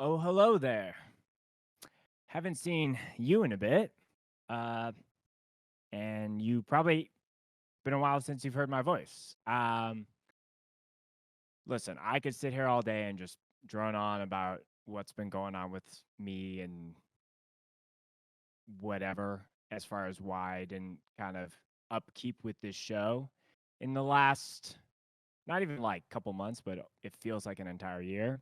Oh, hello there. Haven't seen you in a bit. Uh, and you probably been a while since you've heard my voice. Listen, I could sit here all day and just drone on about what's been going on with me and whatever as far as why I didn't kind of upkeep with this show in the last not even like couple months, but it feels like an entire year.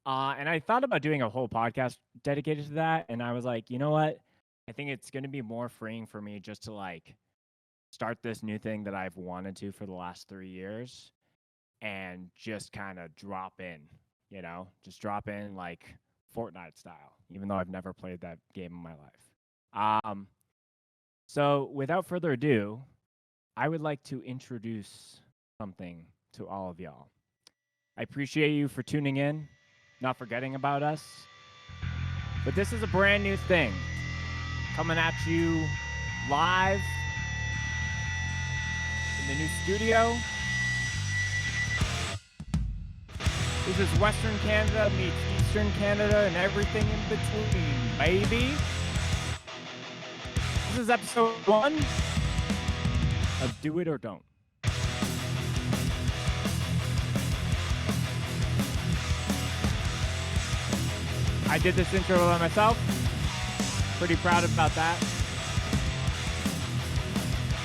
And I thought about doing a whole podcast dedicated to that, and I was like, you know what? I think it's going to be more freeing for me just to like start this new thing that I've wanted to for the last 3 years, and just kind of drop in, just drop in like Fortnite style, even though I've never played that game in my life. So without further ado, I would like to introduce something to all of y'all. I appreciate you for tuning in, not forgetting about us. But this is a brand new thing coming at you live in the new studio. This is Western Canada meets Eastern Canada and everything in between, baby. This is episode 1 of Do It or Don't. I did this intro by myself. Pretty proud about that.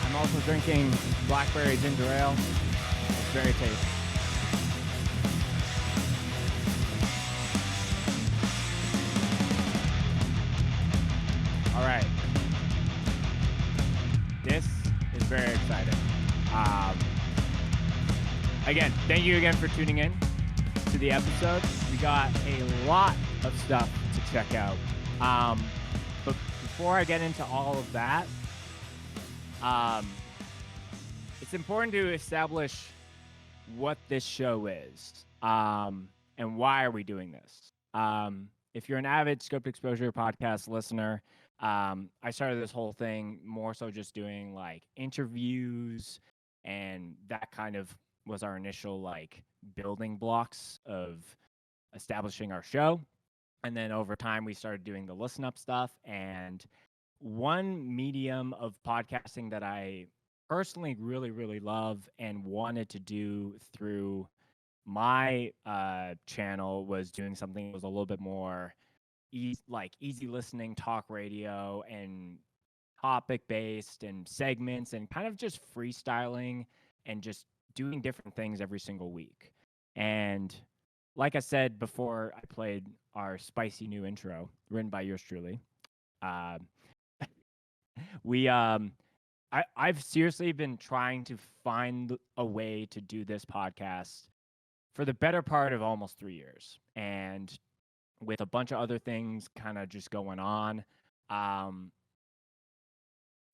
I'm also drinking blackberry ginger ale. It's very tasty. All right. This is very exciting. Again, thank you again for tuning in to the episode. We got a lot of stuff to check out. But before I get into all of that, it's important to establish what this show is, and why are we doing this. If you're an avid Scoped Exposure podcast listener, I started this whole thing more so just doing like interviews, and that kind of was our initial like building blocks of establishing our show. And then over time, we started doing the listen up stuff. And one medium of podcasting that I personally really, really love and wanted to do through my channel was doing something that was a little bit more easy listening talk radio and topic based and segments and kind of just freestyling and just doing different things every single week. And like I said before, I played our spicy new intro written by yours truly. Uh, I've seriously been trying to find a way to do this podcast for the better part of almost 3 years, and with a bunch of other things kind of just going on,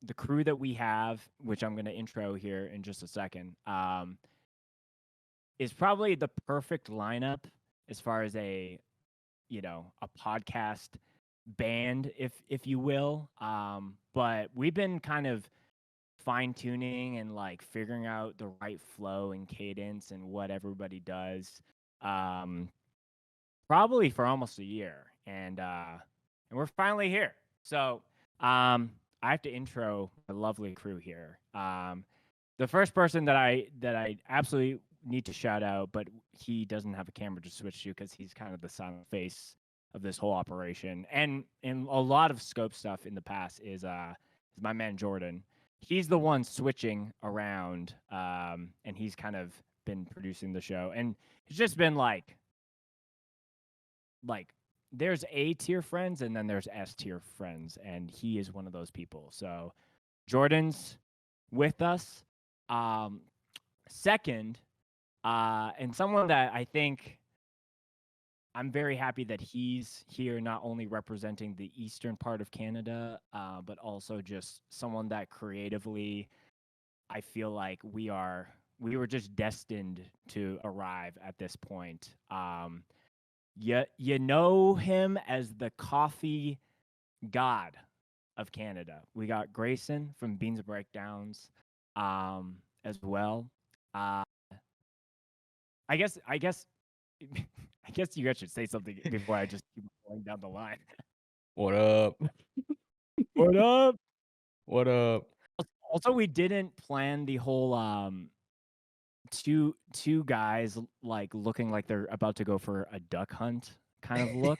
the crew that we have, which I'm going to intro here in just a second, is probably the perfect lineup as far as a podcast band, if you will. But we've been kind of fine tuning and like figuring out the right flow and cadence and what everybody does, probably for almost a year, and we're finally here. So I have to intro a lovely crew here. The first person that I absolutely need to shout out, but he doesn't have a camera to switch to because he's kind of the silent face of this whole operation. And in a lot of scope stuff in the past is my man Jordan. He's the one switching around, and he's kind of been producing the show. And it's just been like there's A tier friends and then there's S tier friends, and he is one of those people. So Jordan's with us. Second, and someone that I think I'm very happy that he's here, not only representing the eastern part of Canada, but also just someone that creatively, I feel like we were just destined to arrive at this point. You know him as the coffee god of Canada. We got Grayson from Beans and Breakdowns, as well. I guess I guess you guys should say something before I just keep going down the line. What up? What up? What up? Also, we didn't plan the whole two guys like looking like they're about to go for a duck hunt kind of look.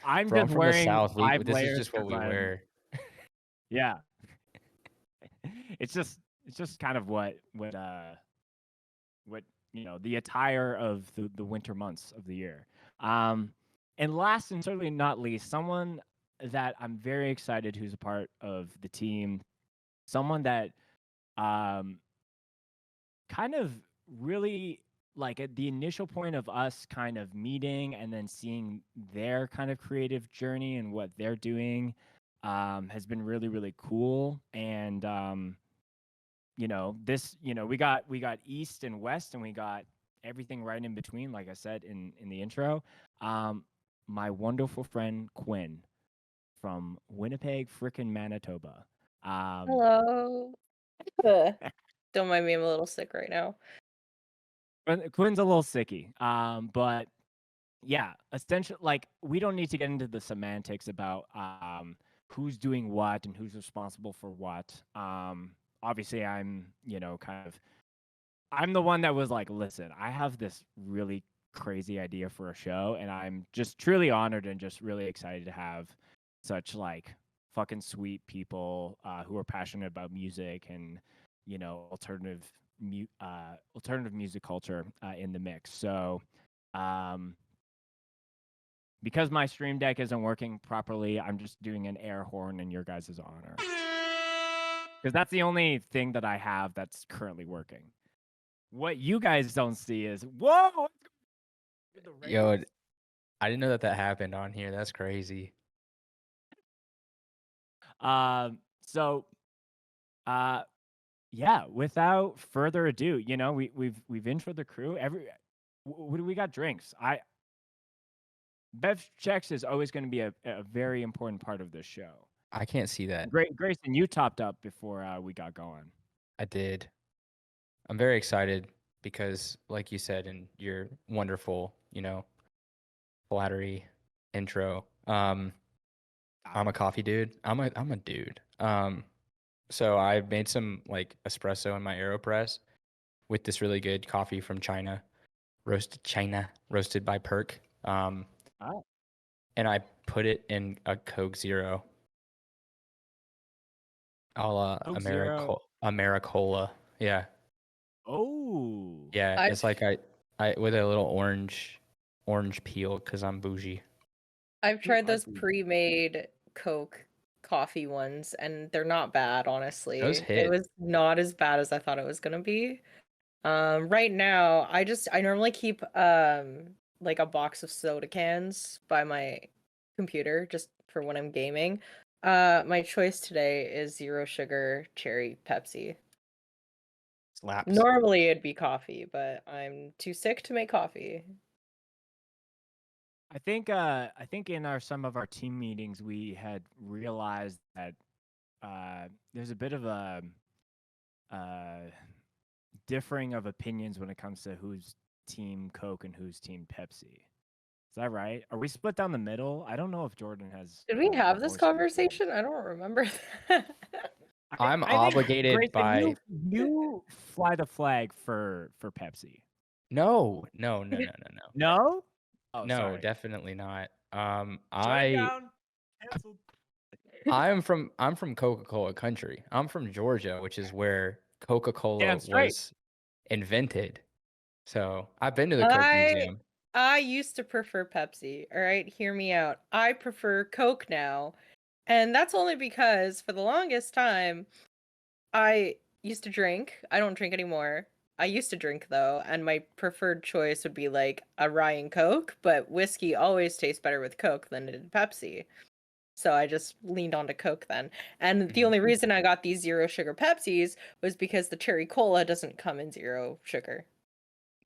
I'm Bro, I'm just from the wearing South. 5 This is layers just what 'cause we I'm wear. yeah. It's just kind of what the attire of the winter months of the year. And last and certainly not least, someone that I'm very excited who's a part of the team, someone that um kind of really like at the initial point of us kind of meeting and then seeing their kind of creative journey and what they're doing has been really really cool. And we got east and west, and we got everything right in between, like I said in the intro. My wonderful friend Quinn from Winnipeg frickin' Manitoba. Hello. Don't mind me, I'm a little sick right now. Quinn's a little sicky, but yeah, essentially, like, we don't need to get into the semantics about who's doing what and who's responsible for what. Obviously, I'm I'm the one that was like, listen, I have this really crazy idea for a show, and I'm just truly honored and just really excited to have such like fucking sweet people who are passionate about music and alternative music culture in the mix. So because my stream deck isn't working properly, I'm just doing an air horn in your guys' honor. Because that's the only thing that I have that's currently working. What you guys don't see is, whoa! Yo, I didn't know that happened on here. That's crazy. Yeah, without further ado, we've introed the crew. What do we got? Drinks. Bev checks is always going to be a very important part of this show. I can't see that. Grayson, you topped up before we got going. I did. I'm very excited because, like you said in your wonderful, flattery intro, I'm a coffee dude. I'm a dude. So I made some like espresso in my AeroPress with this really good coffee from China, roasted by Perk. And I put it in a Coke Zero, a la Americola. Yeah. Oh. Yeah, it's like I with a little orange peel because I'm bougie. I've tried those pre-made Coke coffee ones, and they're not bad, honestly. Those hit. It was not as bad as I thought it was gonna be. Right now, I normally keep like a box of soda cans by my computer just for when I'm gaming. My choice today is zero sugar cherry Pepsi. Slaps. Normally it'd be coffee, but I'm too sick to make coffee. I think in some of our team meetings we had realized that there's a bit of a differing of opinions when it comes to who's team Coke and who's team Pepsi. Is that right? Are we split down the middle? I don't know if Jordan has. Did we have this conversation? I don't remember that. I'm obligated Grayson, by. You fly the flag for Pepsi. No. No? Oh, No, sorry. definitely not. Down. Canceled. I'm from Coca-Cola country. I'm from Georgia, which is where Coca-Cola was invented. So I've been to the Coke Museum. I used to prefer Pepsi. All right, hear me out. I prefer Coke now. And that's only because for the longest time, I used to drink. I don't drink anymore. I used to drink though, and my preferred choice would be like a rye and Coke, but whiskey always tastes better with Coke than it did Pepsi. So I just leaned onto Coke then. And the only reason I got these zero sugar Pepsis was because the cherry cola doesn't come in zero sugar.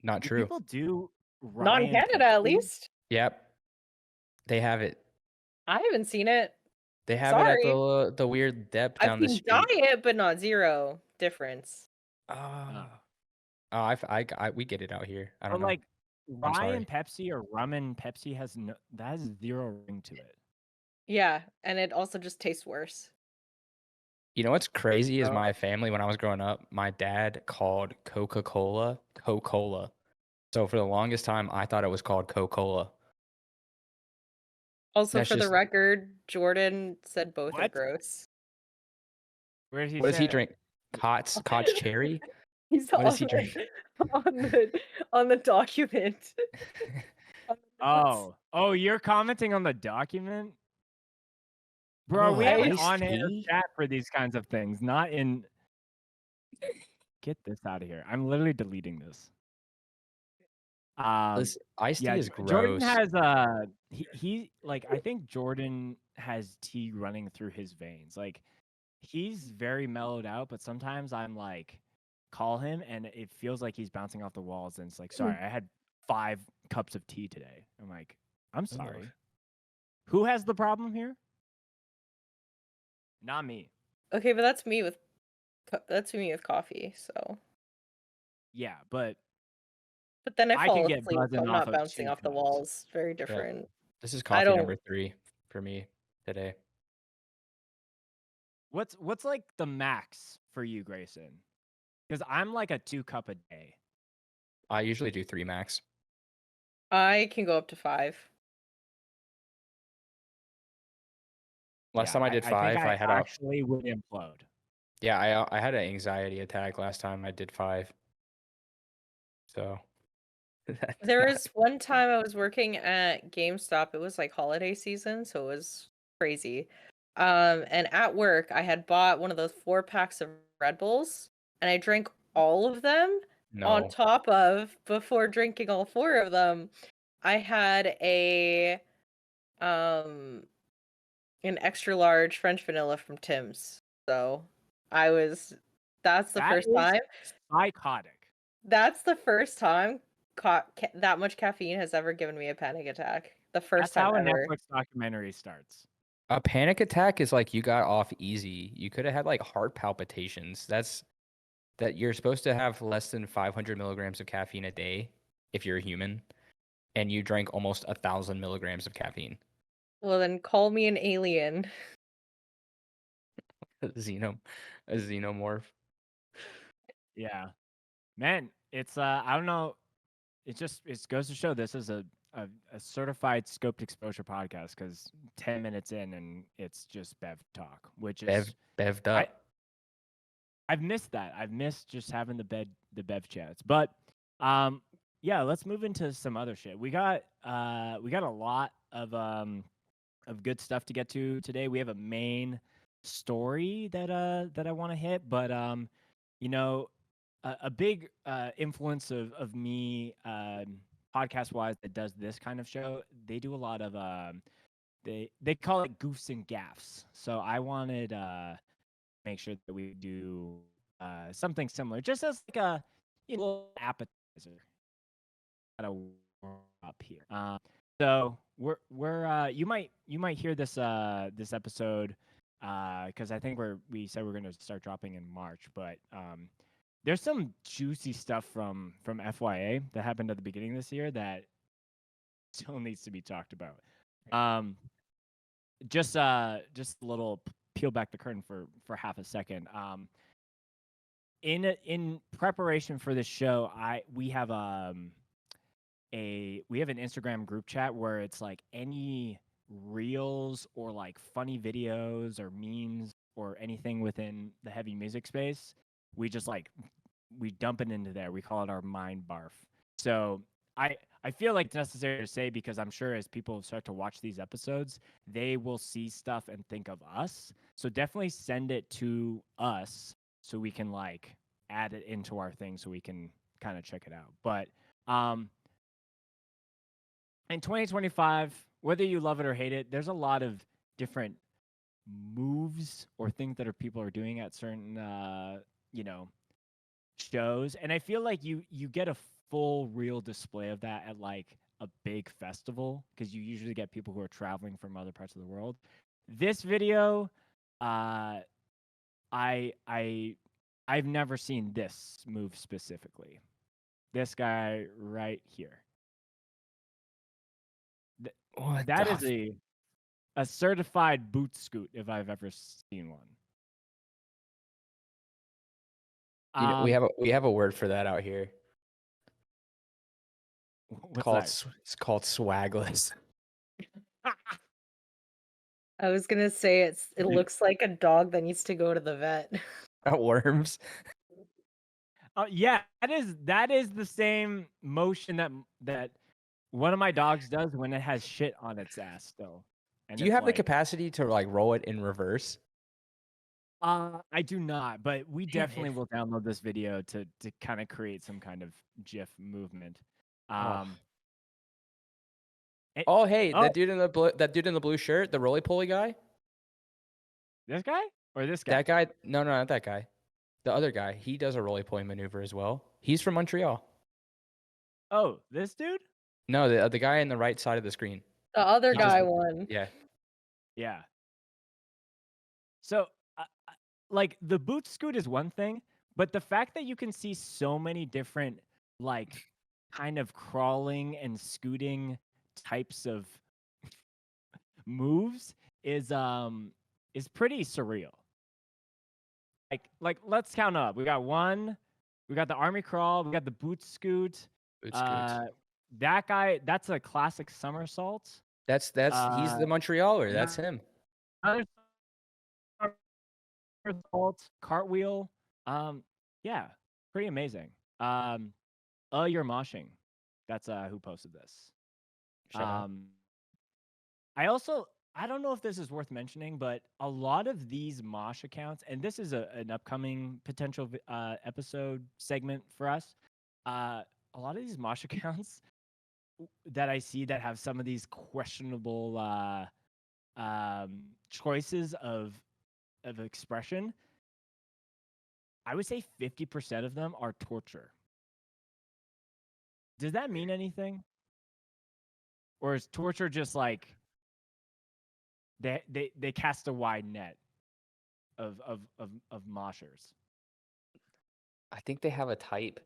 Not true. People do rye Not in Canada, at least. Yep. They have it. I haven't seen it. They have it at the weird depth down the street. I've seen diet, but not zero difference. We get it out here. I don't know. Like I'm rye and sorry. Pepsi or rum and Pepsi has zero ring to it. Yeah, and it also just tastes worse. You know what's crazy is Oh. my family, when I was growing up, my dad called Coca-Cola Coca-Cola. So for the longest time, I thought it was called Coca-Cola. Also, That's for the just record, Jordan said both are What? gross. Where did he what does he say? drink? Kott's cherry? He's What on does he drink? on the document. On the notes. Oh, you're commenting on the document? Bro, we Oh, have an I iced on-air tea? chat for these kinds of things, not in. Get this out of here. I'm literally deleting this. Listen, iced Yeah, tea is Jordan gross. has he like I think Jordan has tea running through his veins. Like he's very mellowed out, but sometimes I'm like call him and it feels like he's bouncing off the walls and it's like, sorry, I had 5 cups of tea today. I'm like, I'm Ugh. sorry. Who has the problem here? Not me. Okay, but that's me with coffee. So, Yeah, but but then I I can fall get asleep, so buzzing I'm off not of bouncing 2 off the cups. walls. Very Yeah. different. This is I coffee don't. number 3 for me today. What's like the max for you, Grayson? Because I'm like a 2 cup a day. I usually do 3 max. I can go up to 5. Last time I did I think 5, I I had a actually would implode. yeah, I had an anxiety attack last time I did 5. So that's There not was one time I was working at GameStop. It was like holiday season, so it was crazy. And at work, I had bought one of those 4 packs of Red Bulls, and I drank all of them. On no. top of, before drinking all 4 of them, I had um an extra large French vanilla from Tim's. So I was that's the That first is time. psychotic. That's the first time that much caffeine has ever given me a panic attack. The first That's time how a ever. Netflix documentary starts. A panic attack is like you got off easy. You could have had like heart palpitations. That you're supposed to have less than 500 milligrams of caffeine a day if you're a human, and you drank almost 1,000 milligrams of caffeine. Well, then call me an alien. A xenomorph. Yeah. Man, it's I don't know. It goes to show this is a certified scoped exposure podcast because 10 minutes in and it's just Bev talk, which is Bev'd I up. I've missed that. I've missed just having the Bev chats. But yeah, let's move into some other shit. We got a lot of good stuff to get to today. We have a main story that I want to hit, but you know, a big influence of me podcast wise that does this kind of show. They do a lot of they call it goofs and gaffs. So I wanted make sure that we do something similar, just as like a little appetizer. Gotta warm up here. So we're you might hear this this episode because I think we said we're gonna start dropping in March, but there's some juicy stuff from FYA that happened at the beginning of this year that still needs to be talked about. Just a little peel back the curtain for half a second. In preparation for this show, we have an Instagram group chat where it's like any reels or like funny videos or memes or anything within the heavy music space. We just like we dump it into there. We call it our mind barf. So I feel like it's necessary to say because I'm sure as people start to watch these episodes, they will see stuff and think of us. So definitely send it to us so we can like add it into our thing so we can kind of check it out. But in 2025, whether you love it or hate it, there's a lot of different moves or things that people are doing at certain shows, and I feel like you get a full real display of that at like a big festival because you usually get people who are traveling from other parts of the world. This video, I I've never seen this move specifically. This guy right here. What That the is a certified boot scoot if I've ever seen one. You know, we Um, have a word for that out here. what's that? It's called swagless. I was gonna say it looks like a dog that needs to go to the vet. Worms. Yeah, that is the same motion that one of my dogs does when it has shit on its ass still. And Do you it's have the like, capacity to like roll it in reverse? I do not, but we Damn definitely it. will download this video to kind of create some kind of GIF movement. Oh. it- Oh, hey, oh, that dude in the blue shirt, the roly poly guy. this guy or this guy? That guy? No, not that guy. The other guy. He does a roly poly maneuver as well. He's from Montreal. Oh, this dude? No, the guy on the right side of the screen. The other He does guy the- won. Yeah. Yeah. So, like the boot scoot is one thing, but the fact that you can see so many different, like, kind of crawling and scooting types of moves is pretty surreal. Like let's count up. We got one, we got the army crawl, we got the boot scoot. Boot scoots. That guy, that's a classic somersault. That's he's the Montrealer. That's him. Another somersault, cartwheel. Yeah, pretty amazing. You're moshing. That's who posted this. Shout out. I don't know if this is worth mentioning, but a lot of these mosh accounts, and this is an upcoming potential episode segment for us. A lot of these mosh accounts that I see that have some of these questionable choices of expression, I would say 50% of them are torture. Does that mean anything? Or is torture just like they cast a wide net of moshers? I think they have a type.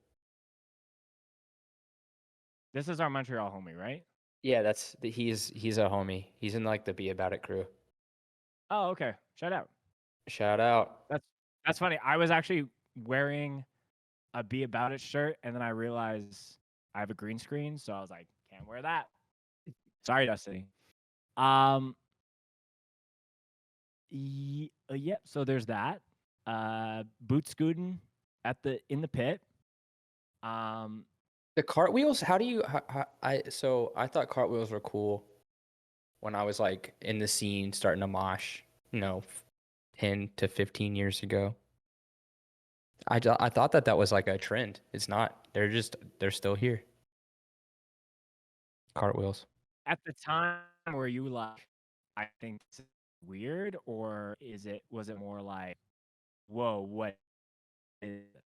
This is our Montreal homie, right? Yeah, he's a homie. He's in like the Be About It crew. Oh, okay. Shout out. Shout out. That's funny. I was actually wearing a Be About It shirt, and then I realized I have a green screen, so I was like, can't wear that. Sorry, Destiny. Yeah. So there's that. Boot scooting in the pit. The cartwheels, how do you I thought cartwheels were cool when I was like in the scene starting to mosh, 10 to 15 years ago. I thought that was like a trend. It's not. They're still here. Cartwheels. At the time, were you like, I think this is weird, or was it more like, whoa, what is it?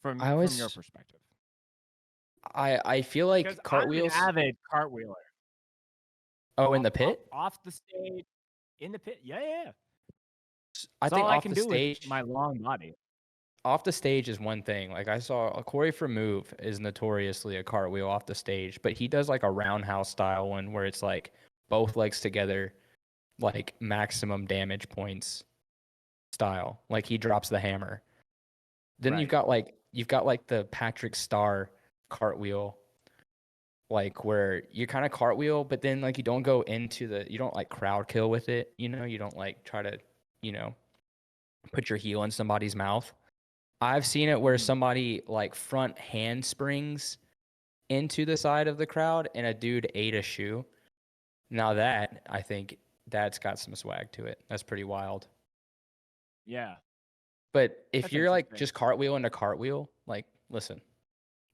From your perspective? I feel like cartwheels. I'm an avid cartwheeler. Oh, in the pit? Off the stage, in the pit. Yeah. I think all off I can the do stage, with my long body. Off the stage is one thing. Like I saw Corey from Move is notoriously a cartwheel off the stage, but he does like a roundhouse style one where it's like both legs together, like maximum damage points style. Like he drops the hammer. Then Right. you've got like the Patrick Star cartwheel, like where you kind of cartwheel, but then like you don't like crowd kill with it. You don't like try to, put your heel in somebody's mouth. I've seen it where somebody like front handsprings into the side of the crowd and a dude ate a shoe. Now that, I think that's got some swag to it. That's pretty wild. Yeah. But if That's you're like interesting. just cartwheel into cartwheel, like listen,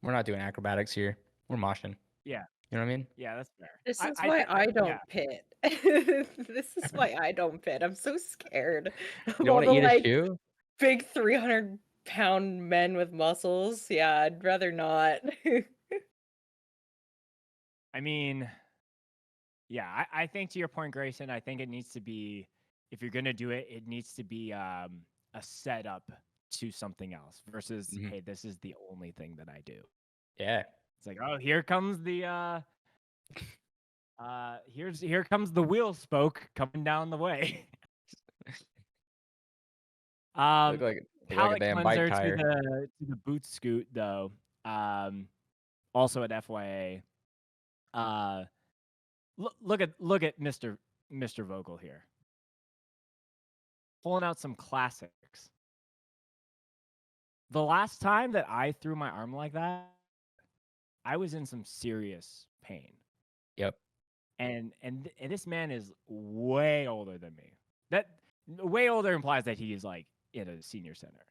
we're not doing acrobatics here. We're moshing. Yeah. You know what I mean? Yeah, that's fair. This is why I don't pit. This is why I don't pit. I'm so scared. You don't want to eat a shoe? Big 300-pound men with muscles. Yeah, I'd rather not. I mean, yeah, I think to your point, Grayson, I think it needs to be, if you're gonna do it, it needs to be a setup to something else versus, hey, this is the only thing that I do. Yeah. It's like, oh, here comes the Here comes the wheel spoke coming down the way. Look like a Palette damn bike cleanser tire. to the boot scoot though. Also at FYA. Look at Mr. Vogel here, pulling out some classics. The last time that I threw my arm like that, I was in some serious pain. Yep. And this man is way older than me. That way older implies that he is like in a senior center.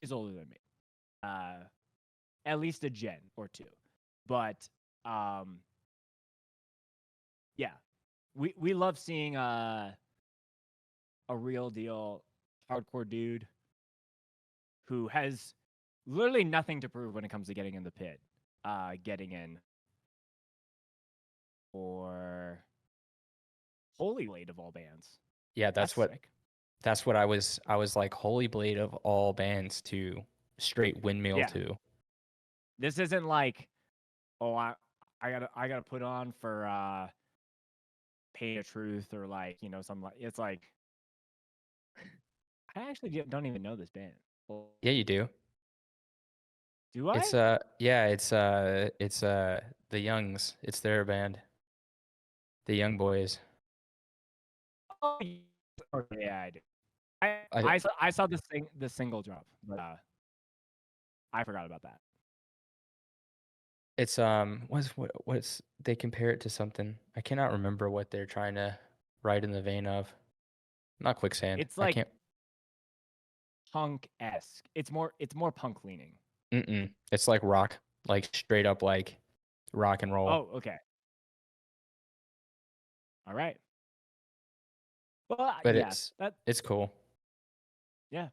He's older than me. At least a gen or two. But yeah. We love seeing a real deal hardcore dude who has literally nothing to prove when it comes to getting in the pit. Getting in for Holy Blade of all bands. Yeah, that's sick. what I was like, Holy Blade of all bands to straight windmill Yeah. to. This isn't like, oh, I gotta put on for Pain of Truth or like, you know, something like, it's like, I actually don't even know this band. Yeah, you do. Do I? It's the Youngs. It's their band. The Young Boys. Oh, yeah, I do. I I saw the single drop, but I forgot about that. It's what's they compare it to something. I cannot remember what they're trying to write in the vein of. Not Quicksand. It's I like can't. punk-esque. It's more punk leaning. It's like rock, like straight up like rock and roll. Oh, okay. All right. Well, But yeah, it's cool. yeah.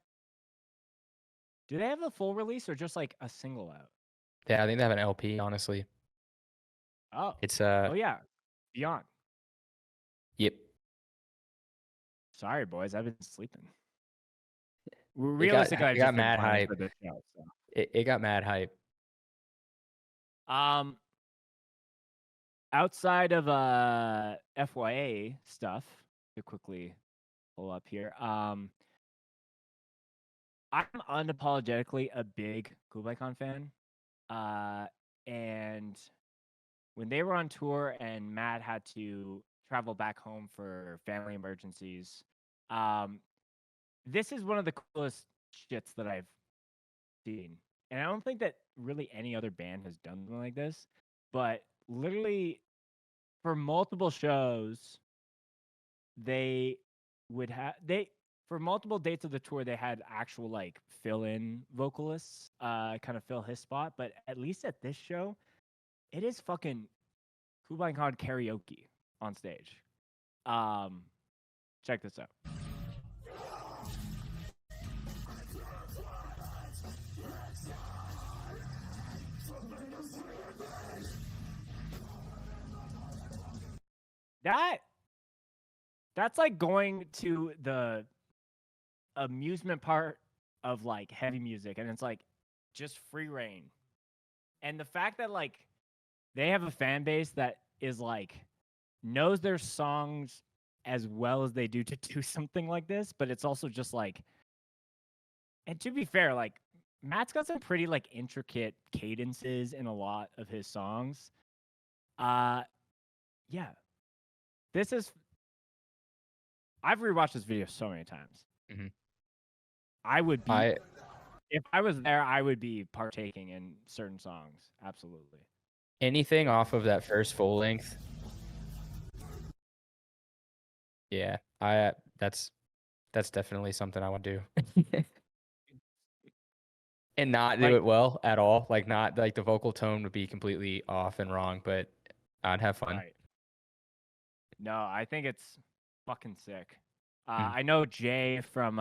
Do they have a full release or just like a single out? Yeah, I think they have an LP. Honestly, Oh, it's oh yeah, Beyond. Yep. Sorry, boys, I've been sleeping. It Realistically, I've got just been mad planning hype. for this show. So. It got mad hype. Outside of FYA stuff, to quickly pull up here. I'm unapologetically a big Kublai Khan fan. And when they were on tour and Matt had to travel back home for family emergencies, this is one of the coolest shits that I've seen. And I don't think that really any other band has done something like this. But literally, for multiple shows, they would have for multiple dates of the tour, they had actual like fill-in vocalists, kind of fill his spot. But at least at this show, it is fucking Kublai Khan karaoke on stage. Check this out. That's like going to the amusement part of like heavy music, and it's like just free reign. And the fact that like they have a fan base that is like knows their songs as well as they do to do something like this, but it's also just like, and to be fair, like Matt's got some pretty like intricate cadences in a lot of his songs. Yeah. This is I've rewatched this video so many times. Mm-hmm. I would be if I was there, I would be partaking in certain songs. Absolutely. Anything off of that first full length. Yeah, that's definitely something I would do. And not do it well at all. Like not like the vocal tone would be completely off and wrong, but I'd have fun. Right. No, I think it's fucking sick. I know Jay from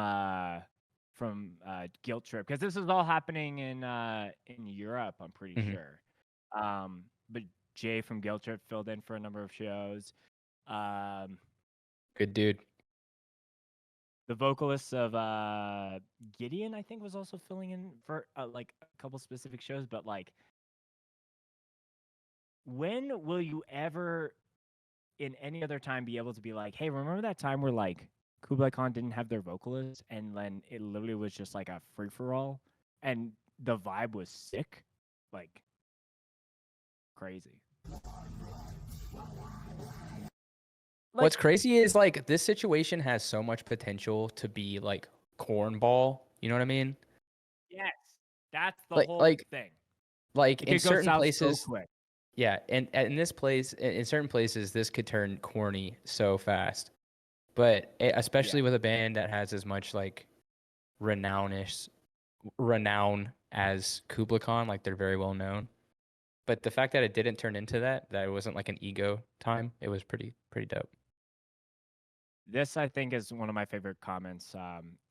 Guilt Trip, because this is all happening in Europe, I'm pretty sure. But Jay from Guilt Trip filled in for a number of shows. Good dude. The vocalist of Gideon, I think, was also filling in for like a couple specific shows. But like, when will you ever in any other time be able to be like, hey, remember that time where like Kublai Khan didn't have their vocalist and then it literally was just like a free for all and the vibe was sick? Like crazy. What's crazy is like this situation has so much potential to be like cornball. You know what I mean? Yes. That's the Like whole like thing. like It in could go certain south places, so quick. yeah, and in this place, in certain places, this could turn corny so fast. But especially with a band that has as much like renown as Kublai Khan, like they're very well known. But the fact that it didn't turn into that it wasn't like an ego time, it was pretty dope. This, I think, is one of my favorite comments.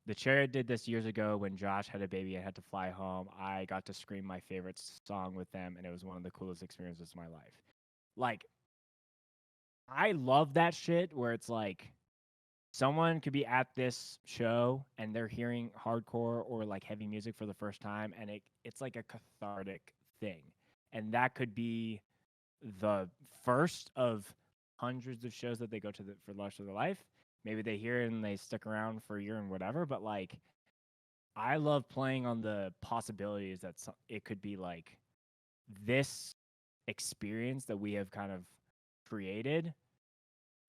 The Chariot did this years ago when Josh had a baby and had to fly home. I got to scream my favorite song with them, and it was one of the coolest experiences of my life. Like, I love that shit where it's like someone could be at this show and they're hearing hardcore or like heavy music for the first time, and it's like a cathartic thing. And that could be the first of hundreds of shows that they go to for the rest of their life. Maybe they hear it and they stick around for a year and whatever, but like I love playing on the possibilities that it could be like this experience that we have kind of created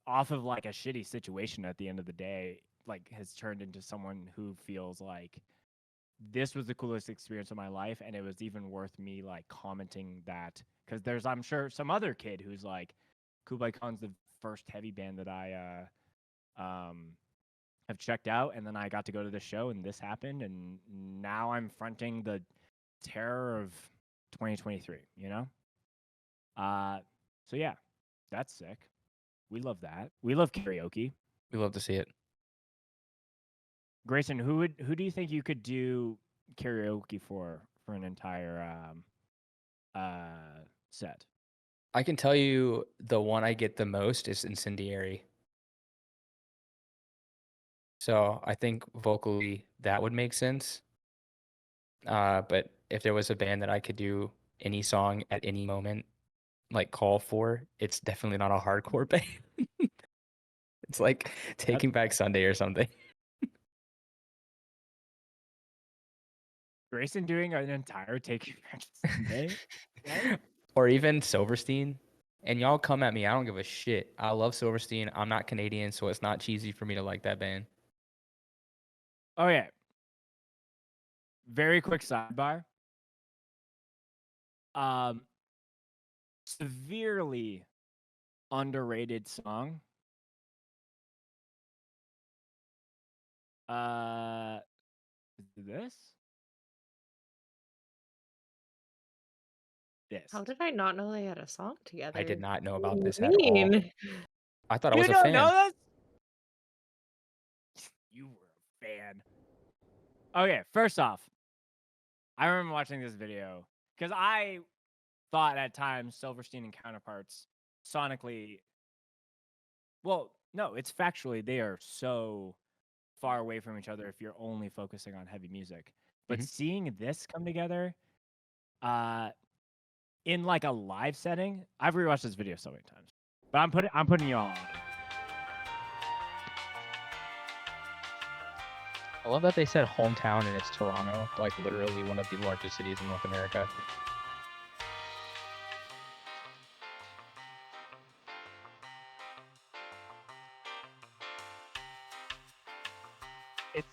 off of like a shitty situation at the end of the day, like has turned into someone who feels like this was the coolest experience of my life, and it was even worth me like commenting that because there's I'm sure some other kid who's like Kublai Khan's the first heavy band that I have checked out, and then I got to go to the show and this happened, and now I'm fronting the terror of 2023, you know? So yeah, that's sick. We love that. We love karaoke. We love to see it. Grayson, who do you think you could do karaoke for an entire set? I can tell you the one I get the most is Incendiary. So I think vocally that would make sense. But if there was a band that I could do any song at any moment, like call for, it's definitely not a hardcore band. It's like Taking Back Sunday or something. Grayson doing an entire Taking Back Sunday? Or even Silverstein. And y'all come at me. I don't give a shit. I love Silverstein. I'm not Canadian, so it's not cheesy for me to like that band. Oh, yeah. Very quick sidebar. Severely underrated song. This? This. How did I not know they had a song together? I did not know about What this do at you all. mean? I thought I You was a don't fan. know this? You were a fan. Okay, first off, I remember watching this video because I thought at times Silverstein and Counterparts sonically, well, no, it's factually they are so far away from each other if you're only focusing on heavy music. But seeing this come together, in like a live setting, I've rewatched this video so many times, but I'm putting you all on. I love that they said hometown and it's Toronto, like literally one of the largest cities in North America. It's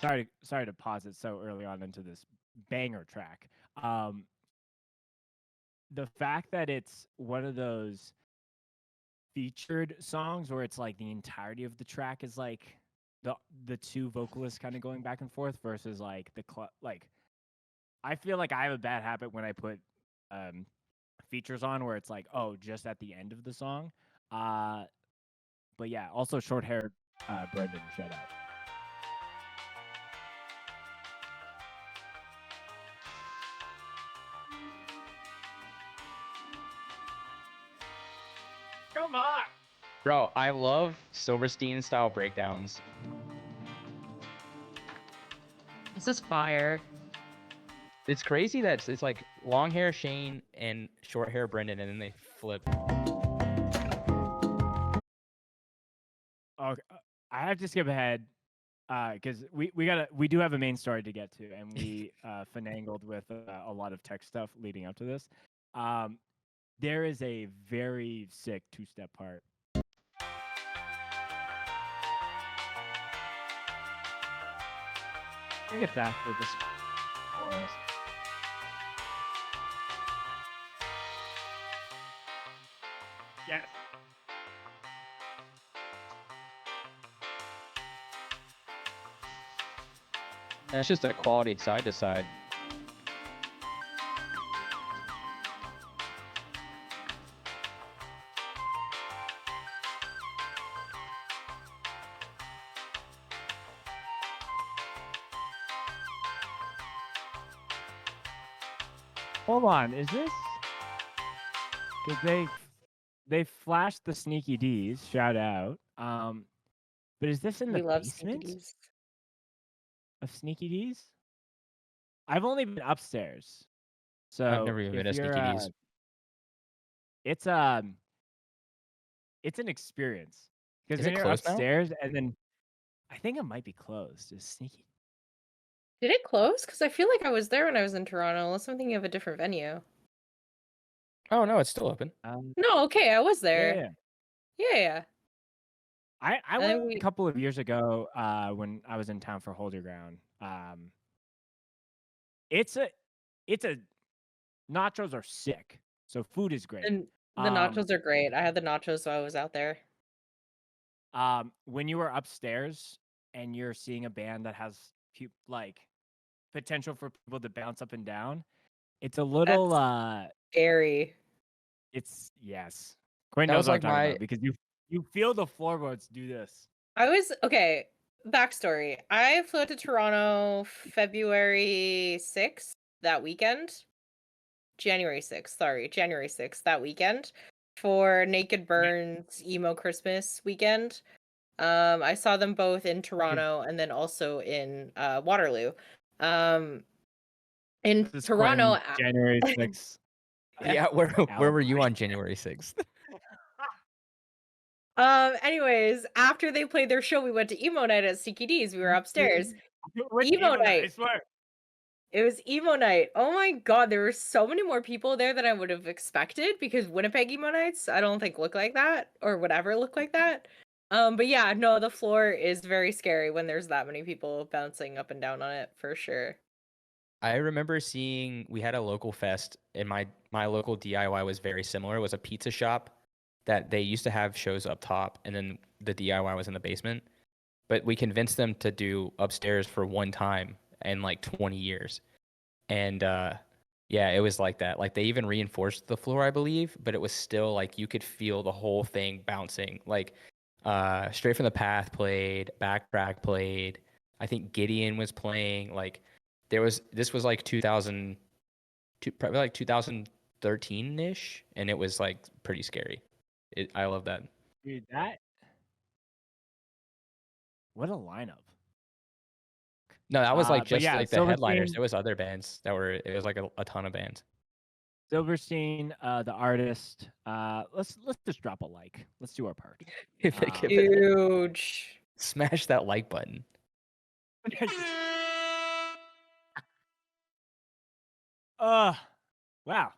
sorry to pause it so early on into this banger track. The fact that it's one of those featured songs where it's like the entirety of the track is like the two vocalists kind of going back and forth versus like like I feel like I have a bad habit when I put features on where it's like, oh, just at the end of the song. But yeah, also short hair Brendan, shout out. Come on. Bro, I love Silverstein style breakdowns. This is fire. It's crazy that it's like long hair Shane and short hair Brendan, and then they flip. have to skip ahead because we do have a main story to get to, and we finangled with a lot of tech stuff leading up to this. There is a very sick two-step part. I get that for this chorus. Yes. That's just a quality side to side. Hold on, is this? Because they flashed the Sneaky D's. Shout out. But is this in We the love Sneaky basement D's. of Sneaky D's? I've only been upstairs, so I've never even been if to you're, Sneaky D's. it's it's an experience because Is when it you're closed now? upstairs and then I think it might be closed. Is Sneaky? Did it close? Because I feel like I was there when I was in Toronto, unless I'm thinking of a different venue. Oh no, it's still open. No, okay, I was Yeah, there. yeah. Yeah. I And then went we- a couple of years ago when I was in town for Hold Your Ground. It's a nachos are sick, so food is great. And the nachos are great. I had the nachos while I was out there. When you are upstairs and you're seeing a band that has like potential for people to bounce up and down, it's a little Scary. it's yes. Quinn That knows was what like I'm talking my- about because you feel the floorboards do this. I was okay. Backstory. I flew to Toronto February 6th that weekend. January 6th, sorry, January 6th that weekend for Naked Burns Emo Christmas weekend. I saw them both in Toronto and then also in Waterloo. In This is Toronto, Quinn's January 6th. Yeah, where were you on January 6th? anyways, after they played their show, we went to emo night at Sneaky D's. We were upstairs. Emo night. I swear. It was emo night. Oh my god, there were so many more people there than I would have expected because Winnipeg emo nights, I don't think look like that or would ever look like that. But yeah, no, the floor is very scary when there's that many people bouncing up and down on it for sure. I remember we had a local fest, and my local DIY was very similar. It was a pizza shop that they used to have shows up top, and then the DIY was in the basement. But we convinced them to do upstairs for one time in like 20 years. And yeah, it was like that. Like they even reinforced the floor, I believe, but it was still like you could feel the whole thing bouncing. Like Straight from the Path played, Backtrack played. I think Gideon was playing. Like this was like probably like 2013-ish, and it was like pretty scary. I love that. Dude, what a lineup. No, that was like but just yeah, like the headliners. Silverstein- There was other bands it was like a ton of bands. Silverstein, the artist. Let's just drop a like. Let's do our part. If they Um, give it, Huge. smash that like button. Wow.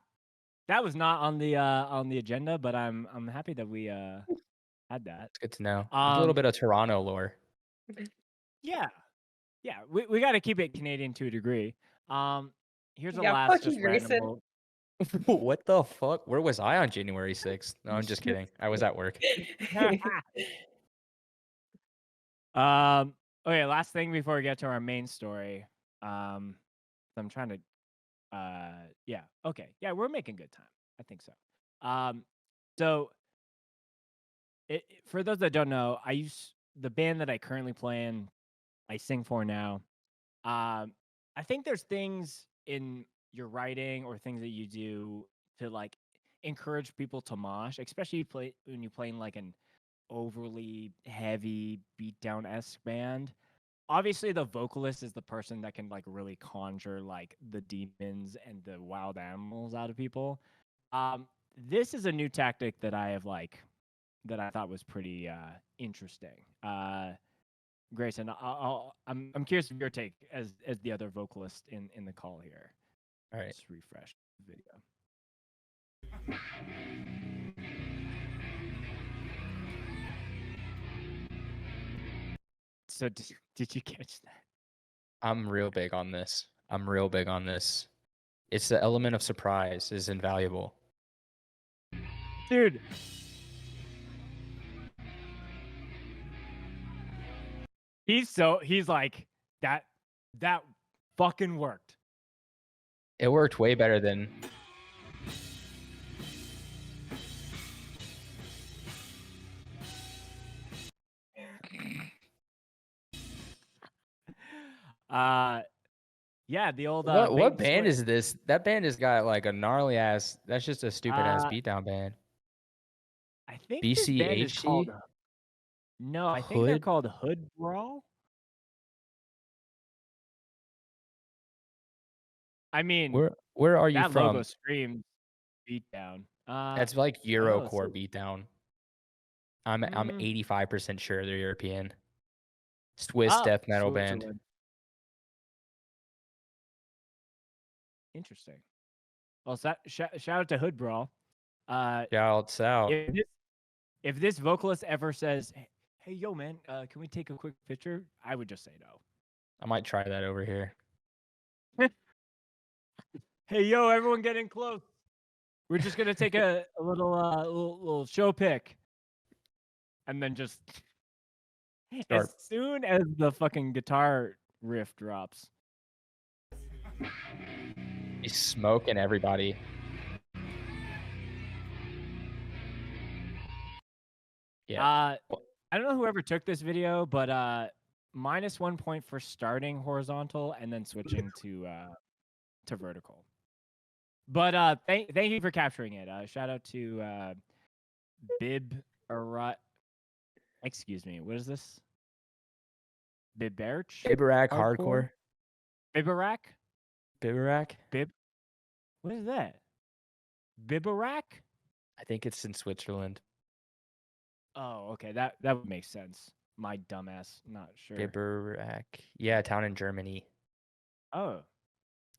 That was not on the agenda, but I'm happy that we had that. It's good to know. A little Um, bit of Toronto lore. Yeah. Yeah, we got to keep it Canadian to a degree. Here's a Yeah, last fuck just you, random Grayson. little- What the fuck? Where was I on January 6th? No, I'm just kidding. I was at work. Okay, last thing before we get to our main story. I'm trying to yeah, okay. Yeah, we're making good time. I think so. So for those that don't know, the band that I currently play in, I sing for now. I think there's things in your writing or things that you do to like encourage people to mosh, especially when you play in like an overly heavy beatdown-esque band. Obviously, the vocalist is the person that can like really conjure like the demons and the wild animals out of people. This is a new tactic that I thought was pretty interesting. Grayson, I'm curious of your take as the other vocalist in the call here. All right. Let's refresh the video. So did you catch that? I'm real big on this. It's the element of surprise is invaluable. Dude. He's like that fucking worked. It worked way better than Yeah, the old what bait and band switch. is this? That band has got like a gnarly ass. That's just a stupid ass Uh, beatdown band. I think this band is called BCHC? No, I think they're Hood? called Hood Brawl. I mean, Where are you that logo from? screams beatdown. That's like oh, Eurocore so- beatdown. I'm Mm. 85% sure they're European. Swiss death metal band. Switzerland. Interesting. Well, shout out to Hood Brawl. Shouts out. If this vocalist ever says, "Hey, yo, man, can we take a quick picture?" I would just say no. I might try that over here. Hey, yo, everyone, get in close. We're just gonna take a little show pic, and then just Start. as soon as the fucking guitar riff drops. He's smoking everybody. Yeah. I don't know whoever took this video, but -1 point for starting horizontal and then switching to vertical. But thank you for capturing it. Shout out to excuse me, what is this? Beverage? Biberack hardcore. Biberack? Biberack? What is that? Biberack? I think it's in Switzerland. Oh, okay. That would make sense. My dumbass, not sure. Biberack. Yeah, town in Germany. Oh.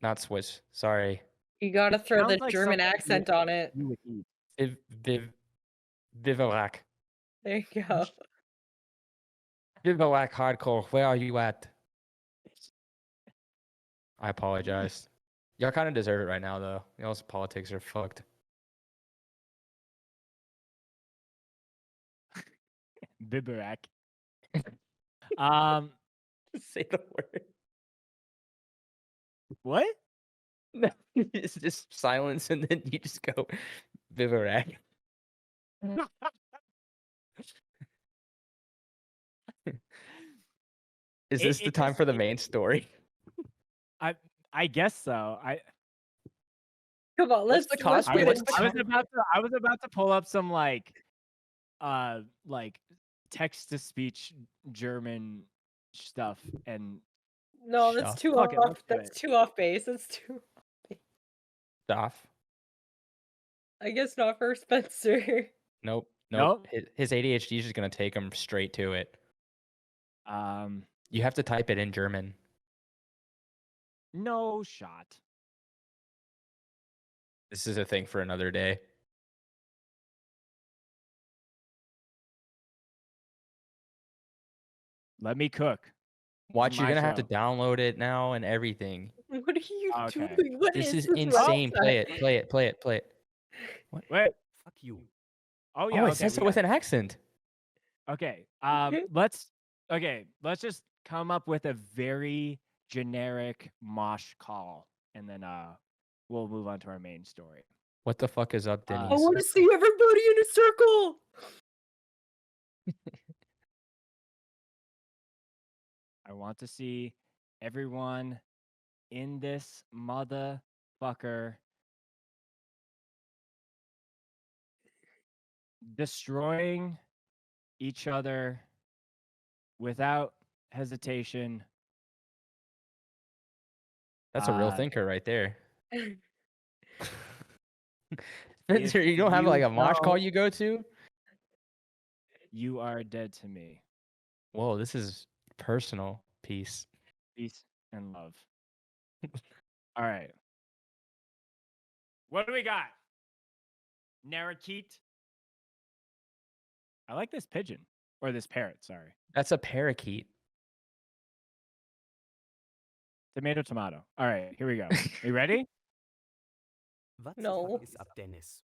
Not Swiss. Sorry. You gotta throw the Sounds like German something accent on it. you would eat. Biverack. There you go. Biverack hardcore. Where are you at? I apologize. Y'all kind of deserve it right now, though. Y'all's politics are fucked. Biberack. Say the word. What? No, it's just silence, and then you just go Biverack. Is this the time for the main story? I guess so. Come on, What's let's the cost? I Wait, was, what's I was about to pull up some like text to speech German stuff, and No, that's Stuff. too Fuck it, off. let's do That's it. too off base. That's too. Stuff? I guess not for Spencer. Nope. Nope. His ADHD is just gonna take him straight to it. You have to type it in German. no shot. This is a thing for another day. Let me cook. Watch, you're my gonna have to show. download it now and everything. What are you Okay. doing? What This is this insane. website? Play it. Play it. Play it. Play it. Wait. Fuck you. Oh yeah. Oh, it okay, says we it with got an accent. Okay. Let's just come up with a very generic mosh call, and then we'll move on to our main story. What the fuck is up, Denny? I want to see everybody in a circle. I want to see everyone in this motherfucker destroying each other without hesitation. That's a real Uh, thinker right there. If Spencer, you don't have like you a mosh call don't- you go to? You are dead to me. Whoa, this is personal peace. Peace and love. All right. What do we got? Narrakeet. I like this pigeon or this parrot. Sorry. That's a parakeet. Tomato. All right, here we go. You ready? What No. the fuck is up, Dennis?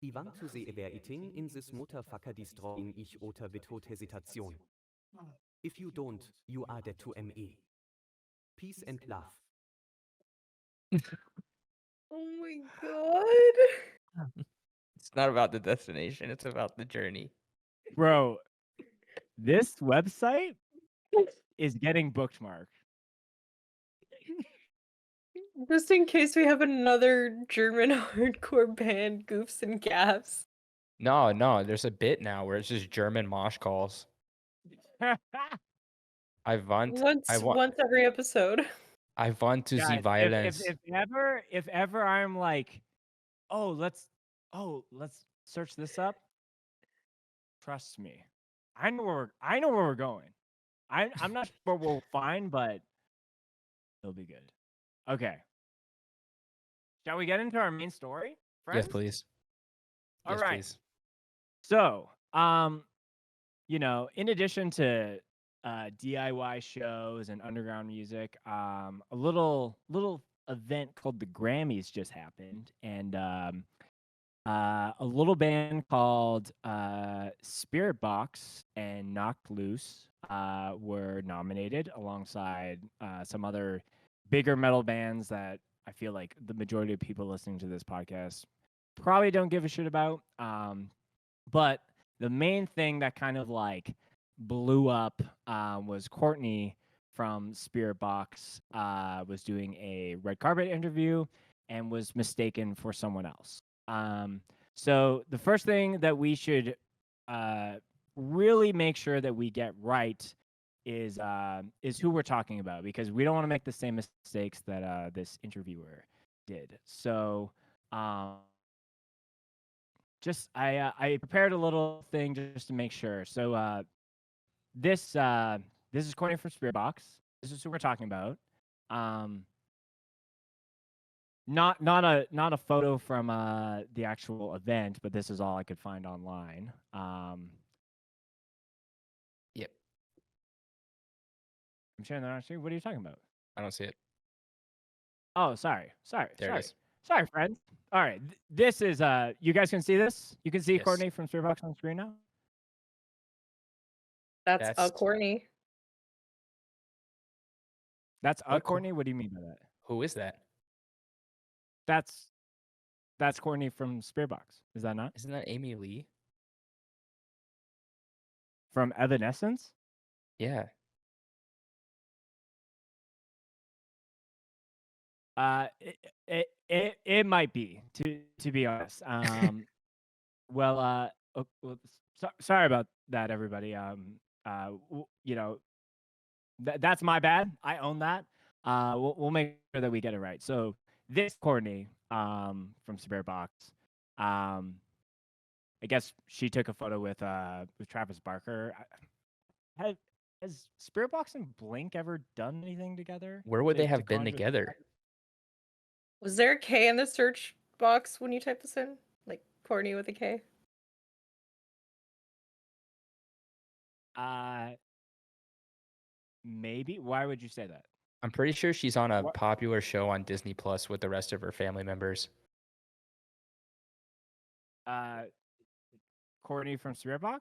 I want to see everything in this motherfucker destroying ich oder without hesitation. If you don't, you are dead to ME. Peace and love. Oh my god. It's not about the destination, it's about the journey. Bro, this website is getting bookmarked. Just in case we have another German hardcore band, Goofs and Gaffs. No, there's a bit now where it's just German mosh calls. I want Once every episode. I want to see Guys, violence. if ever I'm like, let's search this up. Trust me, I know where we're going. I'm not sure what we'll find, but it'll be good. Okay. Shall we get into our main story, friends? Yes, please. All Yes, right. please. So, in addition to DIY shows and underground music, a little event called the Grammys just happened, and a little band called SPIRITBOX and Knocked Loose were nominated alongside some other bigger metal bands that I feel like the majority of people listening to this podcast probably don't give a shit about. But the main thing that kind of like blew up was Courtney from SPIRITBOX was doing a red carpet interview and was mistaken for someone else. So the first thing that we should really make sure that we get right is who we're talking about, because we don't want to make the same mistakes that this interviewer did. So I prepared a little thing just to make sure. So this is Courtney from SPIRITBOX. This is who we're talking about. Not a photo from the actual event, but this is all I could find online. Yep. I'm sharing that actually. What are you talking about? I don't see it. Oh, sorry. There it is. Sorry, friends. All right. This is you guys can see this? You can see Yes. Courtney from SPIRITBOX on the screen now? That's Courtney. That's What Courtney? What do you mean by that? Who is that? That's Courtney from SPIRITBOX. Is that not? Isn't that Amy Lee? From Evanescence? Yeah. It might be, to be honest. Sorry about that, everybody. That's my bad. I own that. We'll make sure that we get it right. So this Courtney, from SPIRITBOX, I guess she took a photo with Travis Barker. Has SPIRITBOX and Blink ever done anything together? Where would they to have been conjure- together? Was there a K in the search box when you type this in? Like Courtney with a K? Maybe. Why would you say that? I'm pretty sure she's on a What? popular show on Disney Plus with the rest of her family members. Courtney from SPIRITBOX?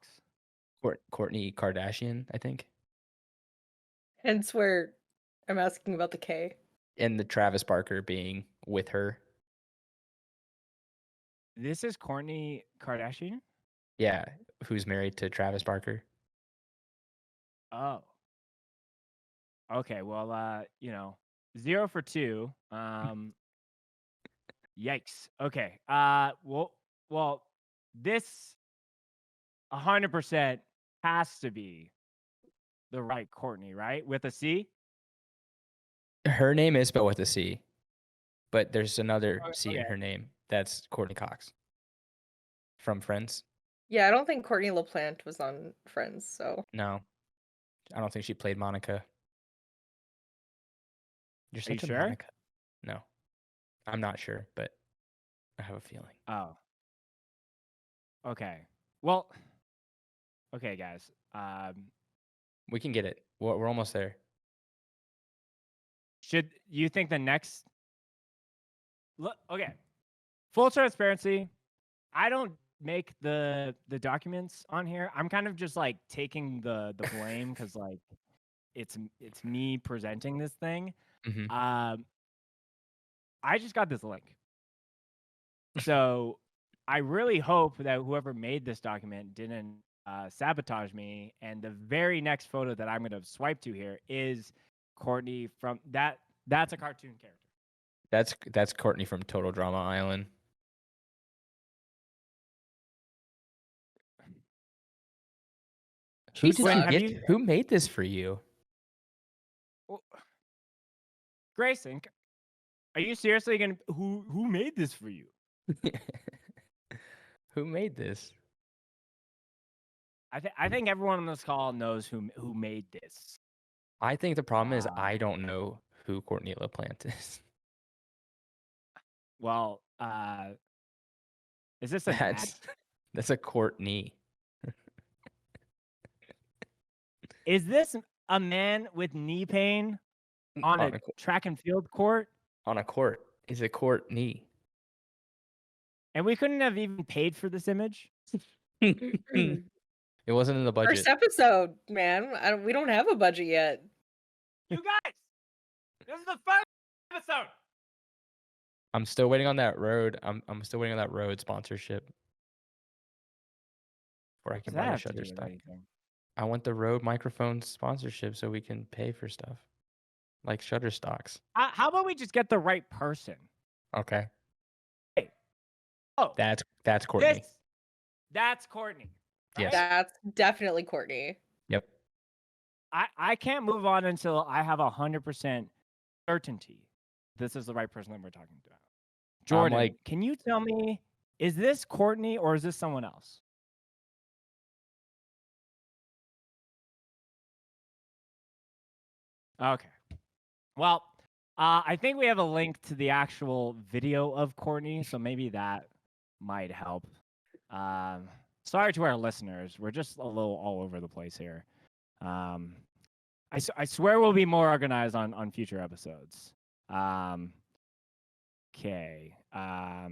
Courtney Kardashian, I think. Hence where I'm asking about the K. And the Travis Barker being with her. This is Kourtney Kardashian? Yeah, who's married to Travis Barker. Oh. Okay, well, 0 for 2. Yikes. Okay. Well, this 100% has to be the right Courtney, right? With a C? Her name is spelled with a C, but there's another Oh, C in okay. her name. That's Courtney Cox from Friends. Yeah, I don't think Courtney LaPlante was on Friends, so. No, I don't think she played Monica. You're Are you such a sure? Monica. No, I'm not sure, but I have a feeling. Oh. Okay. Well. Okay, guys. We can get it. We're almost there. Should you think the next? Look. Okay. Full transparency. I don't make the documents on here. I'm kind of just like taking the blame because like it's me presenting this thing. Mhm. I just got this link. So I really hope that whoever made this document didn't sabotage me. And the very next photo that I'm going to swipe to here is Courtney from that. That's a cartoon character. That's Courtney from Total Drama Island. She sucks. Who made this for you? Well, Grayson, are you seriously going to who made this for you? Who made this? I think everyone on this call knows who made this. I think the problem is I don't know who Courtney LaPlante is. Well, is this a That's a Courtney. Is this a man with knee pain on a track and field court? On a court. Is a Courtney. And we couldn't have even paid for this image? It wasn't in the budget. First episode, man. We don't have a budget yet. You guys, this is the first episode. I'm still waiting on that road. I'm still waiting on that road sponsorship. Before I can buy the Shutterstock. I want the Rode microphone sponsorship so we can pay for stuff like Shutterstocks. How about we just get the right person? Okay. Hey. Oh, that's Courtney. That's Courtney. Right? Yes. That's definitely Courtney. Yep. I can't move on until I have 100% certainty this is the right person that we're talking about. Jordan, can you tell me, is this Courtney or is this someone else? Okay. Well, I think we have a link to the actual video of Courtney, so maybe that might help. Sorry to our listeners. We're just a little all over the place here. I swear we'll be more organized on future episodes. Okay. All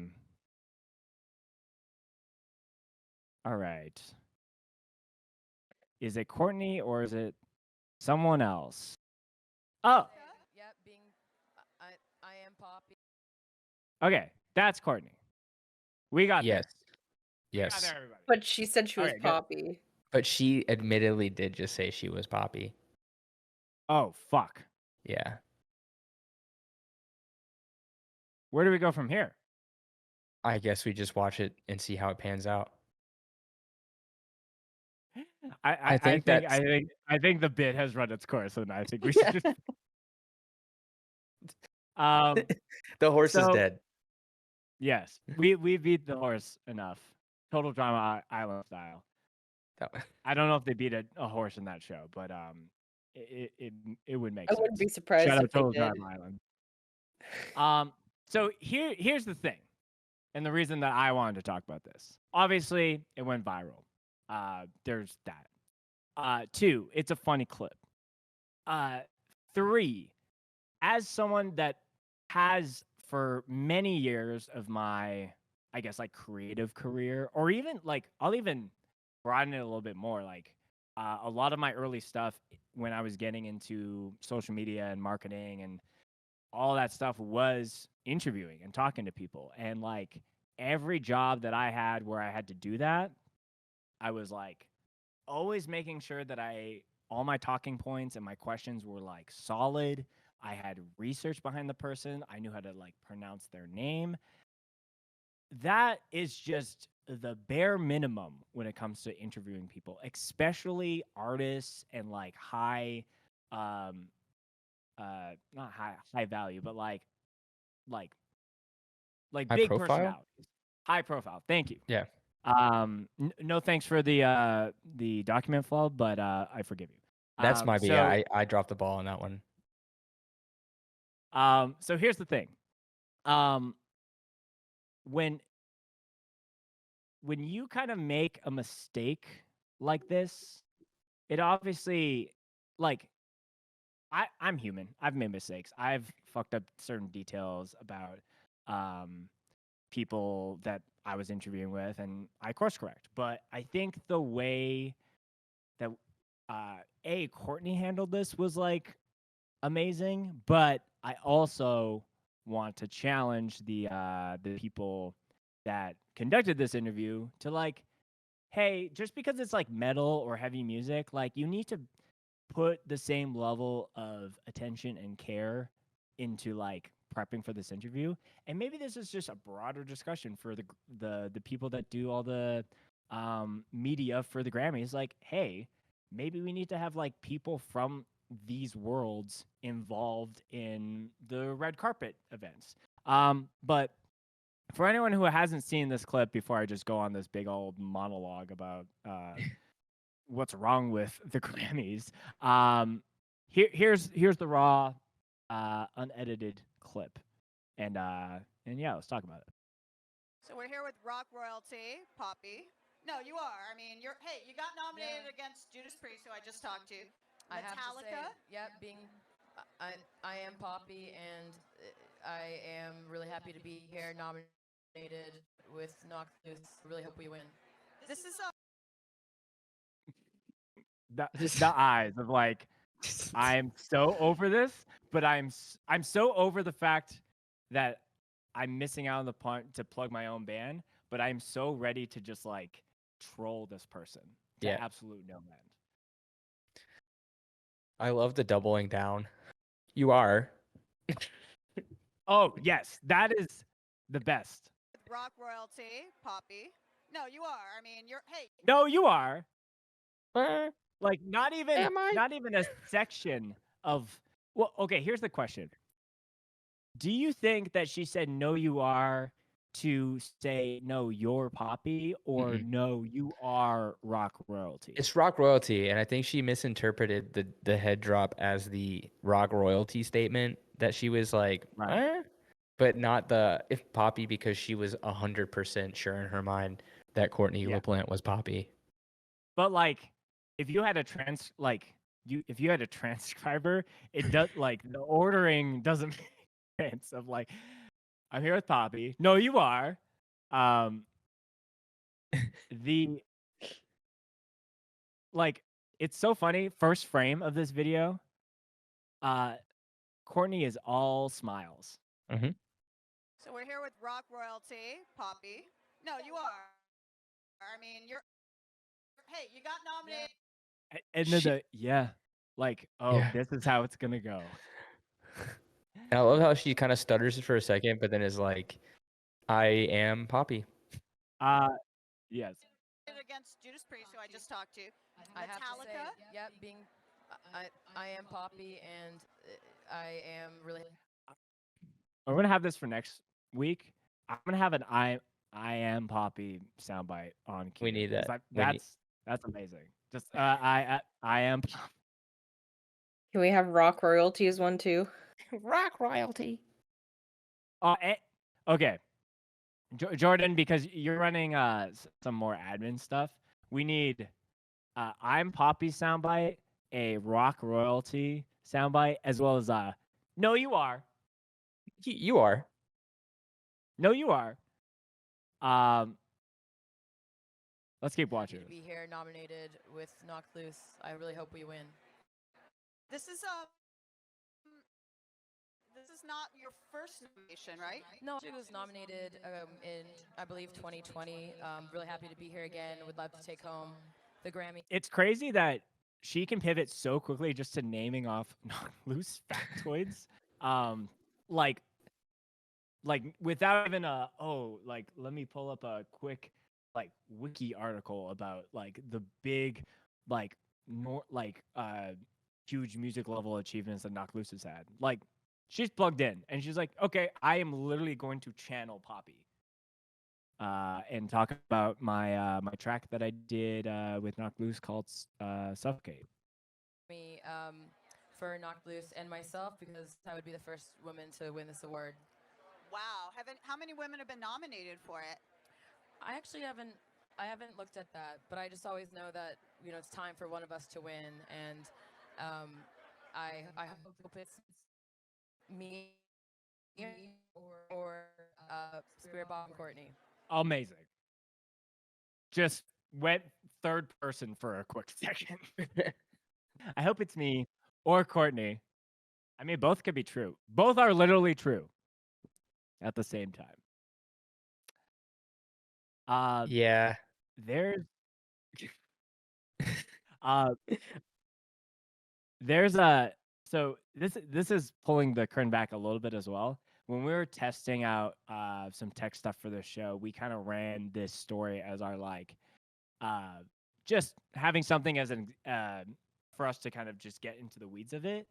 right. Is it Courtney or is it someone else? Oh. Yep, I am Poppy. Okay, that's Courtney. We got yes. there. Yes. We got there, everybody. But she said she was right, Poppy. good. But she admittedly did just say she was Poppy. Oh, fuck. Yeah. Where do we go from here? I guess we just watch it and see how it pans out. I think the bit has run its course, and I think we should just... The horse is dead. Yes, we beat the horse enough. Total Drama Island style. I don't know if they beat a horse in that show, but it would make sense. I wouldn't be surprised. Shout out if they Total did. Drama Island. So here's the thing, and the reason that I wanted to talk about this. Obviously, it went viral. There's that. 2, it's a funny clip. 3, as someone that has for many years of my, I guess, like creative career, or even like I'll even broaden it a little bit more. Like a lot of my early stuff when I was getting into social media and marketing and all that stuff was interviewing and talking to people. And like every job that I had where I had to do that, I was like always making sure that all my talking points and my questions were like solid. I had research behind the person. I knew how to like pronounce their name. That is just the bare minimum when it comes to interviewing people, especially artists and like not high value, but like high big profile? personalities. High profile. Thank you. Yeah. No thanks for the document flow, but I forgive you. That's my B. so, I dropped the ball on that one. So here's the thing. When you kind of make a mistake like this, it obviously, like, I'm human. I've made mistakes. I've fucked up certain details about people that I was interviewing with, and I course correct. But I think the way that Courtney handled this was like amazing, but I also want to challenge the people that conducted this interview to, like, hey, just because it's like metal or heavy music, like, you need to put the same level of attention and care into, like, prepping for this interview. And maybe this is just a broader discussion for the people that do all the media for the Grammys. Like, hey, maybe we need to have, like, people from these worlds involved in the red carpet events. But for anyone who hasn't seen this clip, before I just go on this big old monologue about what's wrong with the Grammys, here's the raw, unedited clip, and yeah, let's talk about it. So we're here with rock royalty, Poppy. No, you are. I mean, you got nominated against Judas Priest, who I just talked to. I have to say, Metallica. I am Poppy, and I am really happy to be here nominated with Knock Loose. Really hope we win. This is The eyes of, like, I'm so over this, but I'm so over the fact that I'm missing out on the point to plug my own band, but I'm so ready to just, like, troll this person to Yeah. absolute no end. I love the doubling down. You are. Oh, yes, that is the best. rock royalty, Poppy. No, you are. I mean, No, you are. Uh, Like, not even Am I? not even a section of. Well, okay, here's the question. Do you think that she said no you are to say no you're Poppy, or no you are rock royalty? It's rock royalty, and I think she misinterpreted the head drop as the rock royalty statement that she was like, Right. but not the if Poppy, because she was 100% sure in her mind that Courtney Yeah. LaPlante was Poppy. But, like, if you had a if you had a transcriber, it does, like, the ordering doesn't make sense of, like, I'm here with Poppy. No, you are. The like, it's so funny. First frame of this video, Courtney is all smiles. So we're here with rock royalty, Poppy. No, you are. I mean, you got nominated. And then like, oh, Yeah. this is how it's gonna go. And I love how she kind of stutters for a second, but then is like, I am Poppy. Yes. Against Judas Priest, who I just talked to. I have to say, Metallica. I am Poppy, and I am really. We're gonna have this for next week. I'm gonna have an I am Poppy soundbite on cue. We need that. 'cause We need- That's amazing. Just I am. Can we have rock royalty as one too? rock royalty. Okay, Jordan, because you're running some more admin stuff, we need I'm Poppy soundbite, a rock royalty soundbite, as well as no you are. You are. No you are. Let's keep watching. Be here nominated with Knock Loose. I really hope we win. This is not your first nomination, right? No, she was nominated in, I believe, 2020. Really happy to be here again. Would love to take home the Grammy. It's crazy that she can pivot so quickly just to naming off loose factoids. Like without even let me pull up a quick, like, wiki article about, like, the big, like, huge music level achievements that Knock Loose has had. Like, she's plugged in and she's like, okay, I am literally going to channel Poppy. And talk about my my track that I did with Knock Loose called Suffocate. me for Knocked Loose and myself because I would be the first woman to win this award. Wow. How many women have been nominated for it? I actually haven't looked at that, but I just always know that it's time for one of us to win, and I hope it's me or SPIRITBOX and Courtney. Amazing. Just went third person for a quick second. I hope it's me or Courtney. I mean, both could be true. Both are literally true at the same time. Yeah. There's there's a so this is pulling the curtain back a little bit as well. When we were testing out some tech stuff for the show, we kind of ran this story as our just having something as an for us to kind of just get into the weeds of it.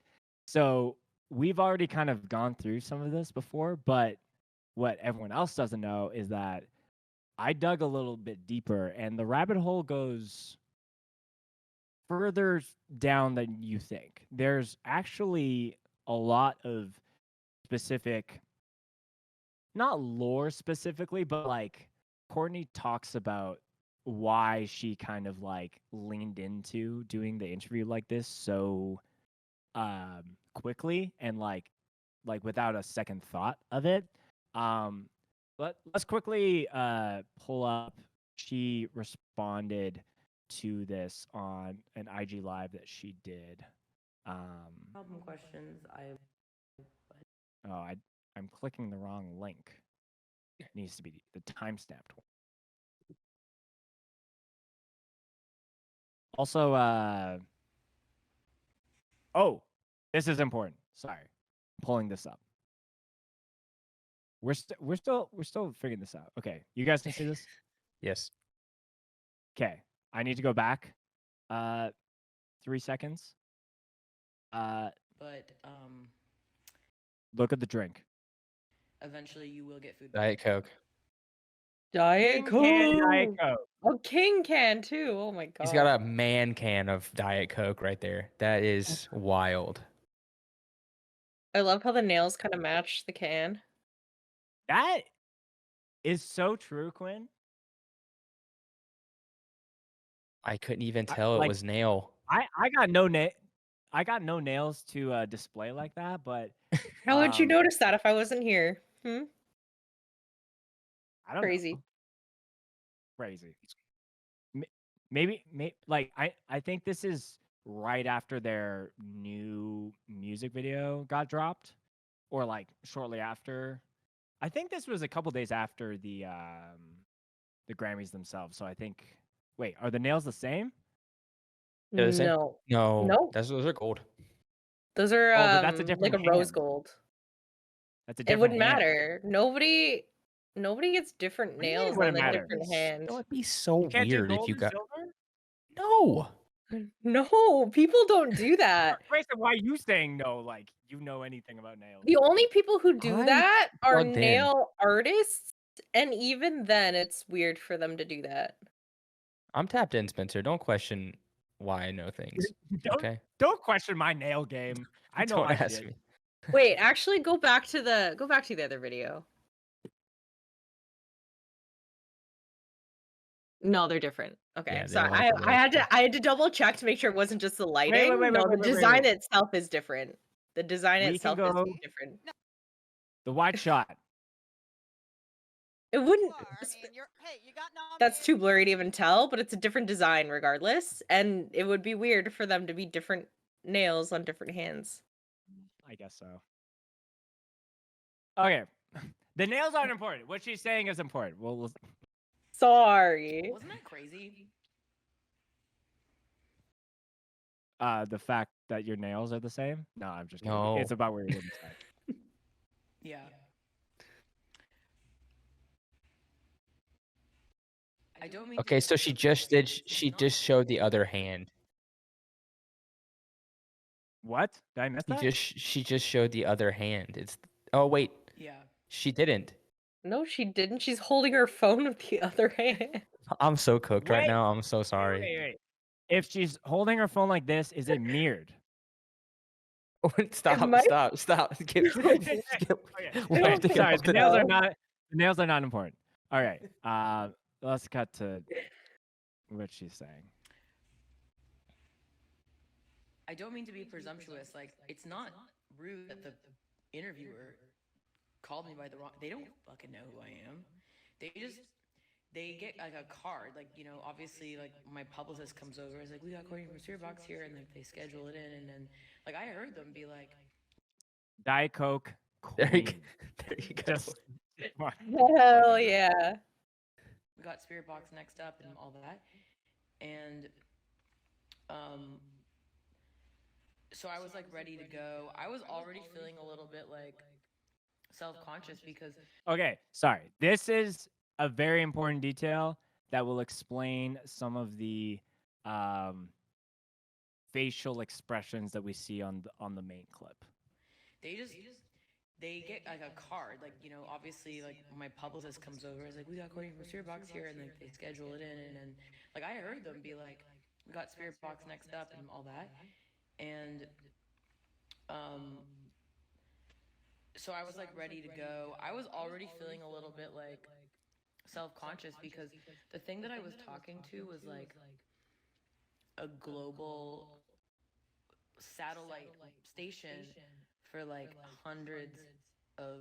So we've already kind of gone through some of this before, but what everyone else doesn't know is that I dug a little bit deeper, and the rabbit hole goes further down than you think. There's actually a lot of specific, not lore specifically, but like Courtney talks about why she kind of like leaned into doing the interview like this so quickly and like without a second thought of it. Let's quickly pull up. She responded to this on an IG live that she did. Album questions. I'm clicking the wrong link. It needs to be the timestamped one. Also, oh, this is important. Sorry, I'm pulling this up. We're still figuring this out. Okay, you guys can see this? Yes. Okay, I need to go back 3 seconds. But Look at the drink. eventually you will get food. Diet Coke. Diet King can Diet Coke. Coke. Oh, King can too. Oh my god. He's got a man can of Diet Coke right there. That is wild. I love how the nails kind of match the can. That is so true, Quinn. I couldn't even tell it was nail. I got no nails to display like that, but How would you notice that if I wasn't here? I don't Crazy. know. Crazy. Maybe like I think this is right after their new music video got dropped, or like shortly after. I think this was a couple days after the Grammys themselves. So I think. Wait, are the nails the same? They're the same? No. No. Nope. Those are gold. Those are but that's a like a different rose hand. gold. That's a It different wouldn't hand. matter. Nobody gets different What do you mean it nails on wouldn't the matter? different hand. That would be so You can't do weird if gold you and got. silver? No. No, people don't do that. Grayson, why are you saying no? Like you know anything about nails? The only people who do I that are plugged in. nail artists, and even then, it's weird for them to do that. I'm tapped in, Spencer. Don't question why I know things. Okay. Don't question my nail game. I know Don't my ask shit. me. Wait, actually, go back to the other video. No, they're different. Okay, Yeah, they're sorry. like I had to double check to make sure it wasn't just the lighting. No, the design itself is different. The design We itself can is go- different. The wide shot. It wouldn't. You are. I mean, hey, you got nominated. That's too blurry to even tell, but it's a different design regardless, and it would be weird for them to be different nails on different hands. I guess so. Okay. The nails aren't important. What she's saying is important. We'll Sorry. Wasn't that crazy? the fact that your nails are the same? No, I'm just kidding. No. It's about where you're inside. Yeah. I don't mean. Okay, so she just showed the other hand. What? Did I miss that? She just showed the other hand. Oh wait, Yeah. she didn't. No, she didn't. She's holding her phone with the other hand. I'm so cooked right Wait. now. I'm so sorry. Wait. If she's holding her phone like this, is it mirrored? Stop! might- Stop! Skip. Okay. We have to get Sorry, off the the nails are not important. All right. Let's cut to what she's saying. I don't mean to be presumptuous. Like, it's not rude that the interviewer called me by the wrong. They don't fucking know who I am. They get like a card. Like, you know, obviously, like my publicist comes over. Is like, we got Courtney from SPIRITBOX here, and like they schedule it in, and then like I heard them be like, Diet Coke. There you, Queen. there you go. Just Hell yeah. we got SPIRITBOX next up and all that, and so I was like ready to go. I was already feeling a little bit like self-conscious because Okay, sorry. This is a very important detail that will explain some of the facial expressions that we see on the main clip. they get like a card. Like, you know, obviously like my publicist comes over. Is like, we got Courtney from SPIRITBOX here, and like they schedule it in, and then like I heard them be like, we got SPIRITBOX next up and all that, and so I was like ready to go. I was already feeling a little bit like self-conscious because the thing that I was talking to was like a global satellite station for like hundreds of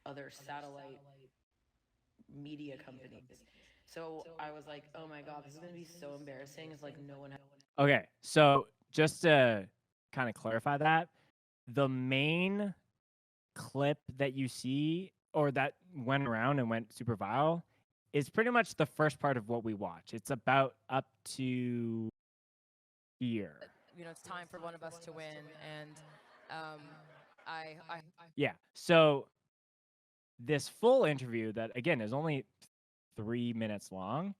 other satellite media companies. So I was like, oh my God, this is going to be so embarrassing. It's like no one has. Okay, so just to kind of clarify that, the main clip that you see or that went around and went super viral is pretty much the first part of what we watch. It's about up to here. You know, it's time for one of us to win, and I Yeah. So this full interview that again is only 3 minutes long,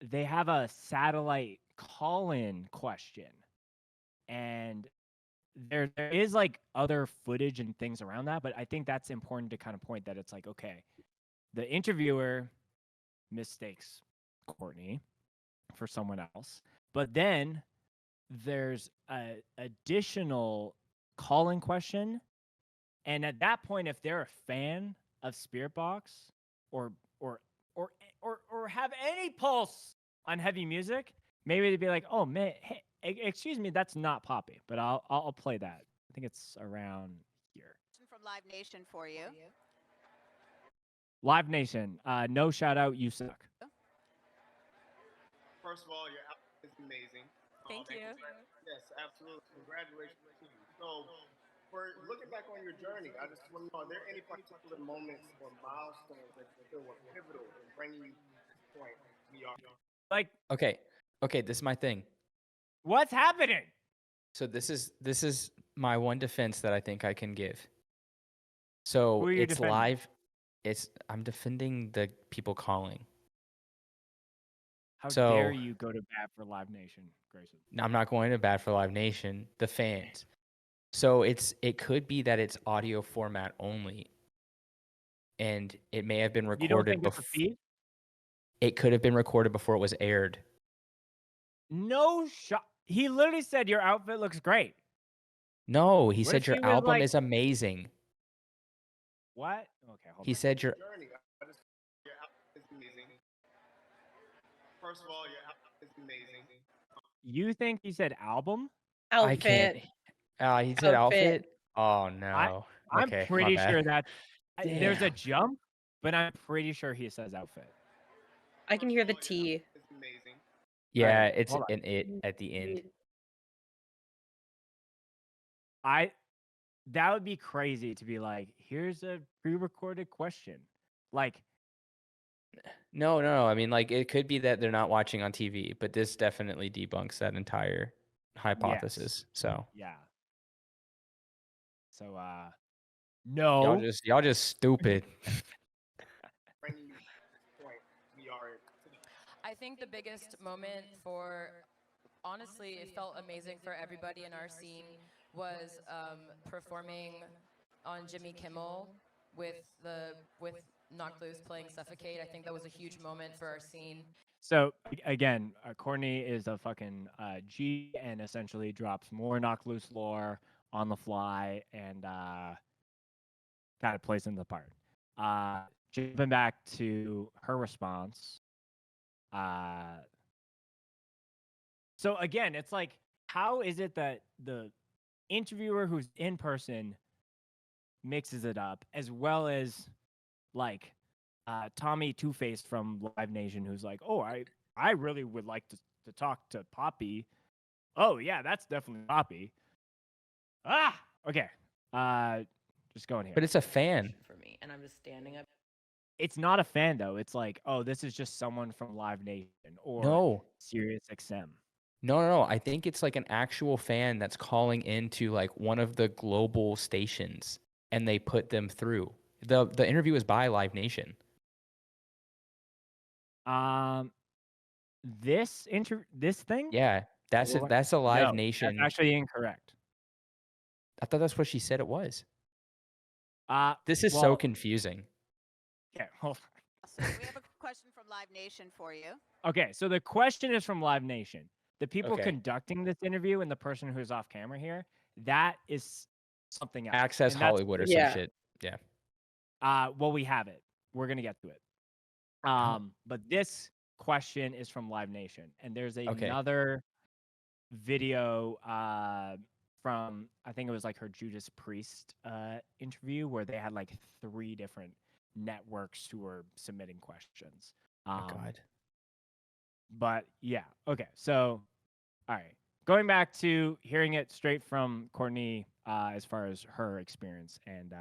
they have a satellite call-in question. And there is like other footage and things around that, but I think that's important to kind of point that it's like, okay, the interviewer mistakes Courtney for someone else, but then there's a additional call-in question, and at that point, if they're a fan of SpiritBox or have any pulse on heavy music, maybe they'd be like, oh man, hey, excuse me, that's not Poppy, but I'll play that. I think it's around here. From Live Nation for you. Live Nation, no shout out, you suck. First of all, your outfit is amazing. Thank you. Yes, absolutely. Congratulations to you. So, for looking back on your journey, I just want to know, are there any particular moments or milestones that you feel were pivotal in bringing you to this point we are? Like, Okay, this is my thing. what's happening? So this is my one defense that I think I can give. So Who are you it's defending? live. I'm defending the people calling. How So- dare you go to bat for Live Nation, Grayson? I'm not going to bat for Live Nation, the fans. So it could be that it's audio format only, and it may have been You don't recorded think it's a before. feed? It could have been recorded before it was aired. No shot. He literally said your outfit looks great. No, he What said if your she was album like- is amazing. What? Okay, hold He on. said your Journey, I just your outfit is amazing. First of all, your outfit is amazing. You think he said album? I can't. Outfit. He said Outfit. outfit. Oh no. I'm Okay, my pretty bad. sure that there's a Damn. jump, but I'm pretty sure he says outfit. I can hear the T. It's amazing. Yeah, Alright, it's hold on. an it at the end. That would be crazy to be like, here's a pre-recorded question. Like, No. I mean, like, it could be that they're not watching on TV, but this definitely debunks that entire hypothesis. So yeah. So no. y'all just stupid. Bringing you to this point we are in today. I think the biggest moment for, honestly, it felt amazing for everybody in our scene was performing on Jimmy Kimmel with Knocked Loose playing Suffocate. I think that was a huge moment for our scene. So again, Courtney is a fucking G and essentially drops more knock loose lore on the fly and kind of plays into the part. Jumping back to her response. So again, it's like, how is it that the interviewer who's in person mixes it up, as well as like Tommy Two Face from Live Nation, who's like, "Oh, I really would like to talk to Poppy." Oh yeah, that's definitely Poppy. Okay. Just going here. But it's a fan. For me, and I'm just standing up. It's not a fan though. It's like, oh, this is just someone from Live Nation or No. Sirius XM. No. I think it's like an actual fan that's calling into like one of the global stations, and they put them through. The interview is by Live Nation. This thing? Yeah, that's a Live No, Nation. That's actually incorrect. I thought that's what she said it was. This is so well, confusing. Okay, hold on. So we have a question from Live Nation for you. Okay, so the question is from Live Nation. The people Okay. conducting this interview and the person who's off camera here, that is something else. Access And that's- Hollywood or Yeah. some shit. Yeah. Well, we have it. We're gonna get to it. But this question is from Live Nation, and there's Okay. another video from, I think it was like her Judas Priest interview, where they had like 3 different networks who were submitting questions. Oh God. But yeah, okay. So, all right, going back to hearing it straight from Courtney as far as her experience and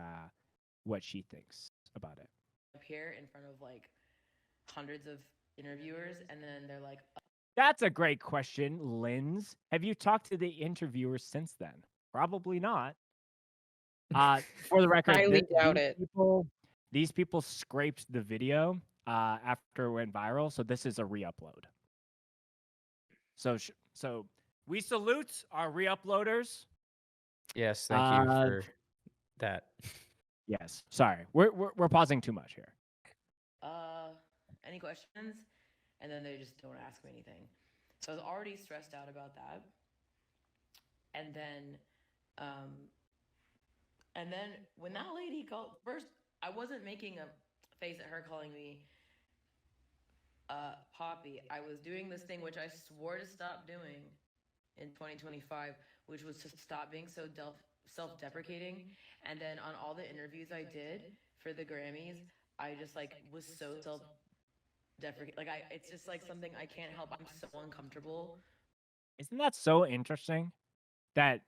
what she thinks about it. Up here in front of like hundreds of interviewers, and then they're like, That's a great question, Linz. Have you talked to the interviewers since then? Probably not. For the record, Highly doubt it. These people scraped the video after it went viral, so this is a re-upload. So we salute our re-uploaders. Yes, thank you for that. Yes, sorry, we're pausing too much here. any questions? And then they just don't ask me anything. So I was already stressed out about that. And then when that lady called, first, I wasn't making a face at her calling me Poppy. I was doing this thing which I swore to stop doing in 2025, which was to stop being so self-deprecating. And then on all the interviews I did for the Grammys, I just like was so self-deprecating. Like it's just like something I can't help. I'm so uncomfortable. Isn't that so interesting? That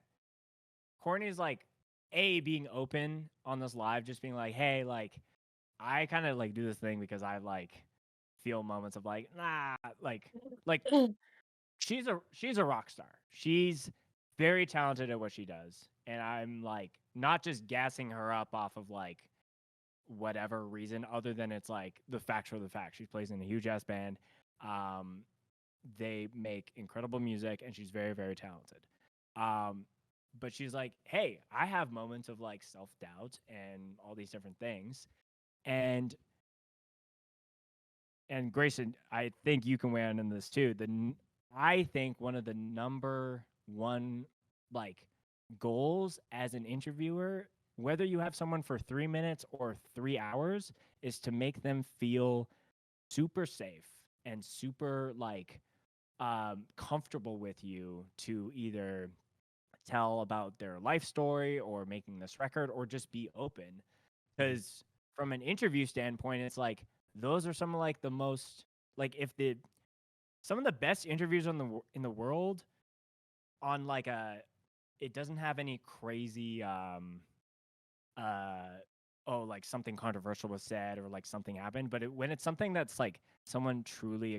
Courtney's like being open on this live, just being like, hey, like I kind of like do this thing because I like feel moments of like, like she's a rock star. She's very talented at what she does. And I'm like not just gassing her up off of like whatever reason other than it's like the facts are the facts. She plays in a huge ass band. They make incredible music and she's very, very talented. But she's like, hey, I have moments of like self-doubt and all these different things. And Grayson, I think you can weigh in on this too. I think one of the number one like goals as an interviewer, whether you have someone for 3 minutes or 3 hours, is to make them feel super safe and super like comfortable with you to either tell about their life story or making this record or just be open. Because from an interview standpoint, it's like those are some of like the most like some of the best interviews in the world on like it doesn't have any crazy like something controversial was said or like something happened, but when it's something that's like someone truly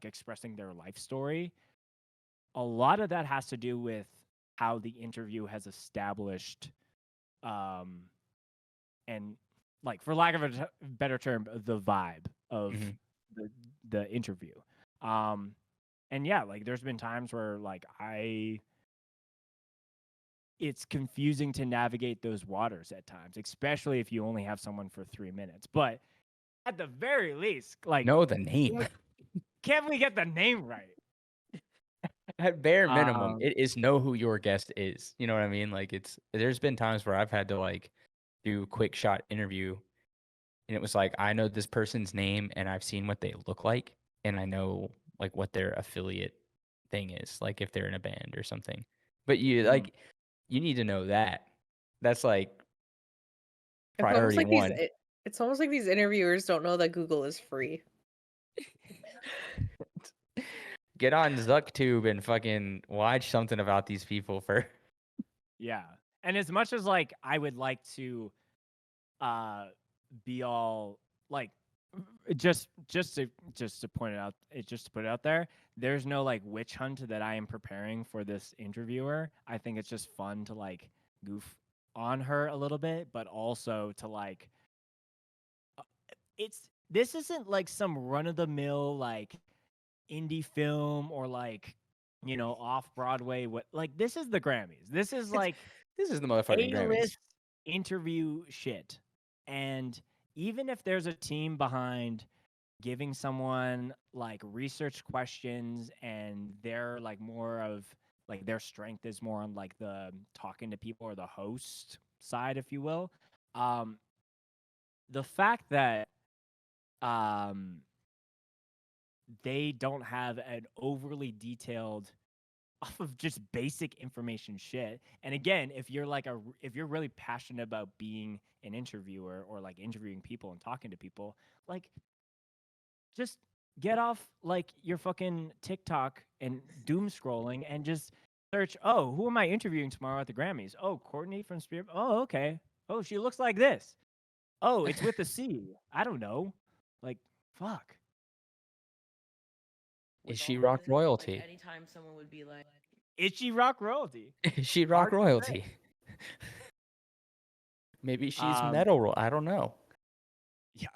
expressing their life story, a lot of that has to do with how the interview has established and like for lack of a better term, the vibe of the interview. And yeah, like there's been times where like it's confusing to navigate those waters at times, especially if you only have someone for 3 minutes. But at the very least, like Know the name. can't we get the name right? At bare minimum, Um, it is know who your guest is. You know what I mean? Like there's been times where I've had to like do a quick shot interview, and it was like I know this person's name and I've seen what they look like, and I know like what their affiliate thing is, like if they're in a band or something. But you Mhm. like you need to know that. That's like It's almost priority like these. one. It's almost like these interviewers don't know that Google is free. Get on ZuckTube and fucking watch something about these people for. Yeah. And as much as like I would like to be all like just to point it out just to put it out there, there's no like witch hunt that I am preparing for this interviewer. I think it's just fun to like goof on her a little bit, but also to like this isn't like some run of the mill like indie film or like off Broadway. What like this is the Grammys. This is like This is the motherfucking Grammys. A-list interview shit. And even if there's a team behind giving someone like research questions and they're like more of like their strength is more on like the talking to people or the host side, if you will. The fact that they don't have an overly detailed off of just basic information shit. And again, if you're really passionate about being an interviewer or like interviewing people and talking to people, like just get off like your fucking TikTok and doom scrolling and just search, oh, who am I interviewing tomorrow at the Grammys? Oh, Courtney from Spirit. Oh, okay. Oh, she looks like this. Oh, it's with a C. I don't know. Like, fuck. Is she rock royalty? Like anytime someone would be like, Is she rock royalty? Is she rock Hard to royalty? Maybe she's Um, metal. I don't know. Yeah.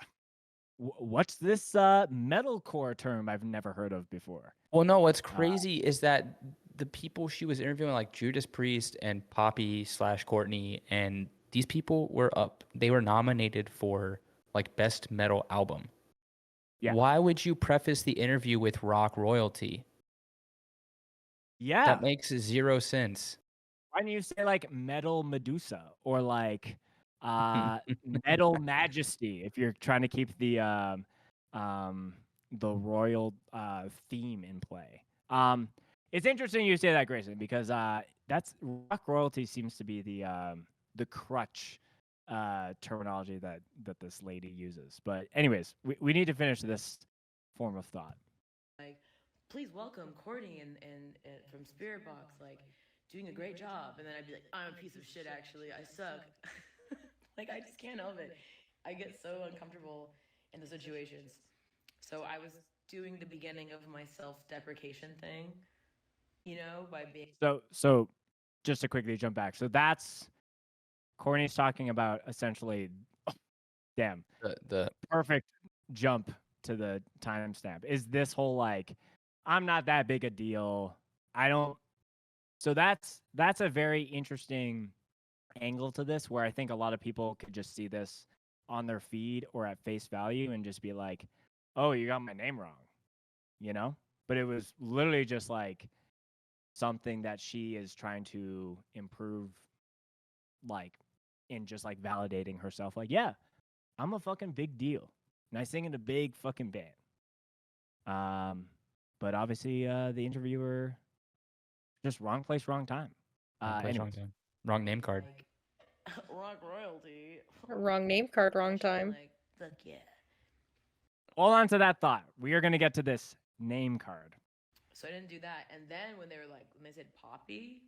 What's this metalcore term I've never heard of before? Well, no, what's crazy is that the people she was interviewing, like Judas Priest and Poppy / Courtney, and these people were up. They were nominated for like best metal album. Yeah. Why would you preface the interview with rock royalty? Yeah. That makes 0 sense. Why don't you say like Metal Medusa or like Metal Majesty if you're trying to keep the royal theme in play? It's interesting you say that, Grayson, because that's rock royalty seems to be the crutch terminology that this lady uses. But anyways, we need to finish this form of thought. like, please welcome Courtney and from SPIRITBOX, like doing a great job. And then I'd be like, I'm a piece of shit, actually. I suck. Like, I just can't help it. I get so uncomfortable in the situations. So I was doing the beginning of my self-deprecation thing, by being. So just to quickly jump back. So that's Courtney's talking about essentially, damn, The perfect jump to the timestamp. Is this whole like, I'm not that big a deal. I don't. So that's a very interesting angle to this, where I think a lot of people could just see this on their feed or at face value and just be like, "Oh, you got my name wrong," But it was literally just like something that she is trying to improve, like in just like validating herself. Like, yeah, I'm a fucking big deal, and I sing in a big fucking band. But obviously, the interviewer just wrong place, wrong time. wrong place, wrong Anyways. time. Wrong name card. Like, rock royalty. Wrong name card, wrong time. Like, fuck yeah. Hold on to that thought. We are going to get to this name card. So I didn't do that. And then when they said Poppy,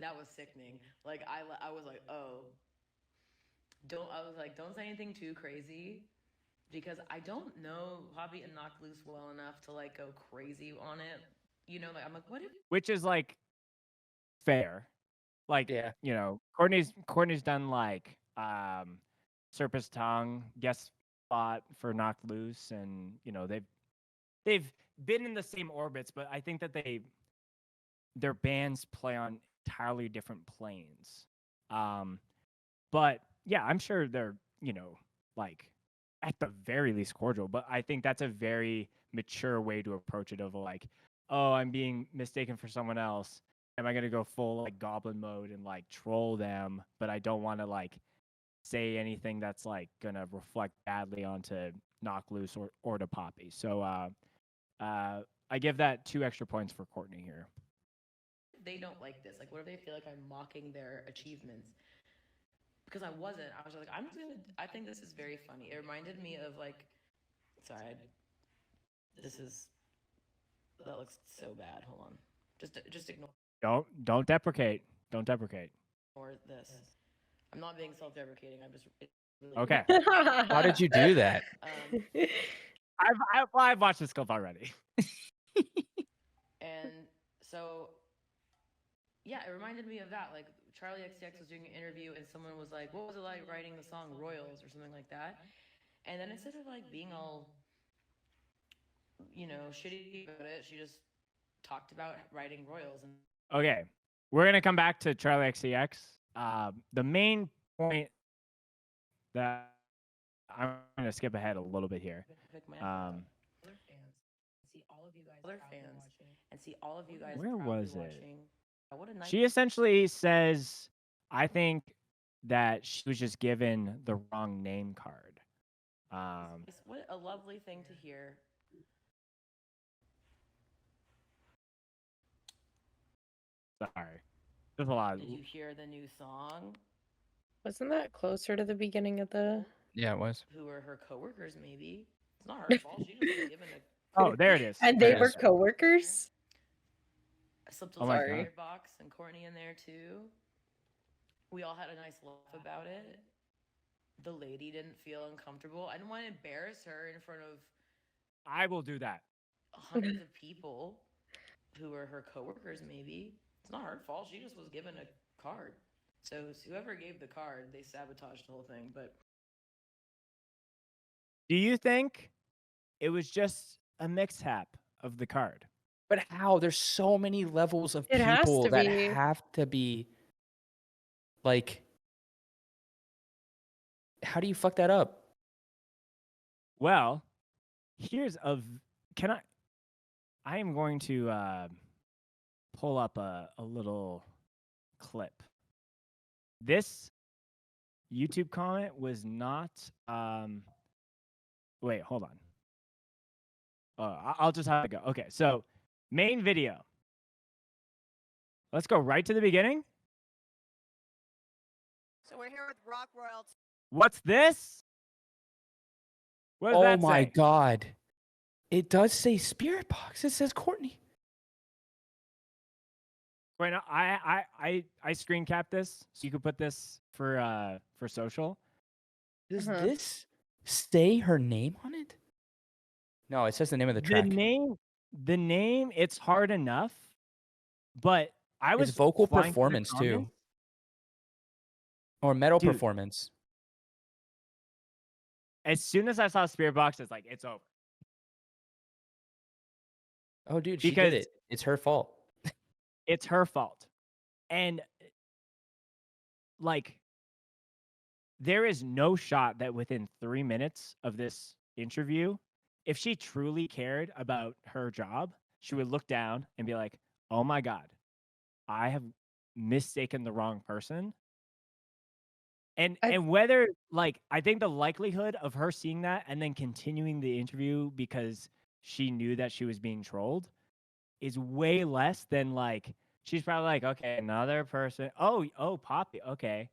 that was sickening. Like, I was like, oh. Don't say anything too crazy, because I don't know Poppy and Knock Loose well enough to like go crazy on it. Like I'm like, what if? Which is like fair. Like, Yeah. Courtney's done like Surface Tongue guest spot for Knock Loose, and they've been in the same orbits, but I think that their bands play on entirely different planes. But yeah, I'm sure they're like at the very least cordial, but I think that's a very mature way to approach it of like, oh, I'm being mistaken for someone else. Am I going to go full like goblin mode and like troll them, but I don't want to like say anything that's like going to reflect badly onto Knock Loose or to Poppy. So I give that 2 extra points for Courtney here. They don't like this. Like, what if they feel like I'm mocking their achievements? Because I wasn't. I was like, I think this is very funny. It reminded me of like, sorry, that looks so bad. Hold on. Just ignore Don't deprecate. Don't deprecate. this. I'm not being self-deprecating. I'm just really Okay. How did you do that? I've watched this clip already. And so, yeah, it reminded me of that. Like, Charlie XCX was doing an interview, and someone was like, "What was it like writing the song Royals?" or something like that. And then instead of like being all, shitty about it, she just talked about writing Royals. And Okay, we're gonna come back to Charlie XCX. The main point that I'm gonna skip ahead a little bit here. other fans, see all of you guys. Where proudly was it? watching. What a nice. She essentially says, I think that she was just given the wrong name card. What a lovely thing to hear. Sorry, there's a lot. Did you hear the new song? Wasn't that closer to the beginning of the? Yeah, it was. Who were her coworkers? Maybe it's not her fault. She just was given a. Oh, there it is. And There they it were is. coworkers. I slipped a Oh little my God. Spirit Box and Courtney in there too. We all had a nice laugh about it. The lady didn't feel uncomfortable. I didn't want to embarrass her in front of I will do that. hundreds of people who were her coworkers. Maybe it's not her fault. She just was given a card. So whoever gave the card, they sabotaged the whole thing. But Do you think it was just a mishap of the card? But how? There's so many levels of It has people to that be. have to be like, how do you fuck that up? Well, here's I am going to pull up a little clip. This YouTube comment was not wait, hold on. I'll just have to go. Okay, so main video. Let's go right to the beginning. So we're here with Rock Royalty. What's this? What does Oh that my say? God. It does say Spirit Box. It says Courtney. Wait, no, I screen capped this so you could put this for social. Does this say her name on it? No, it says the name of the track. The name, it's hard enough, but I was It's vocal flying through the performance too. comments. Or metal Dude. performance. As soon as I saw Spirit Box, it's like it's over. Oh, dude, she Because- did it. It's her fault. It's her fault. And like there is no shot that within 3 minutes of this interview, if she truly cared about her job, she would look down and be like, "Oh my God, I have mistaken the wrong person." And whether like I think the likelihood of her seeing that and then continuing the interview because she knew that she was being trolled is way less than like she's probably like, okay, another person. Oh, Poppy, okay.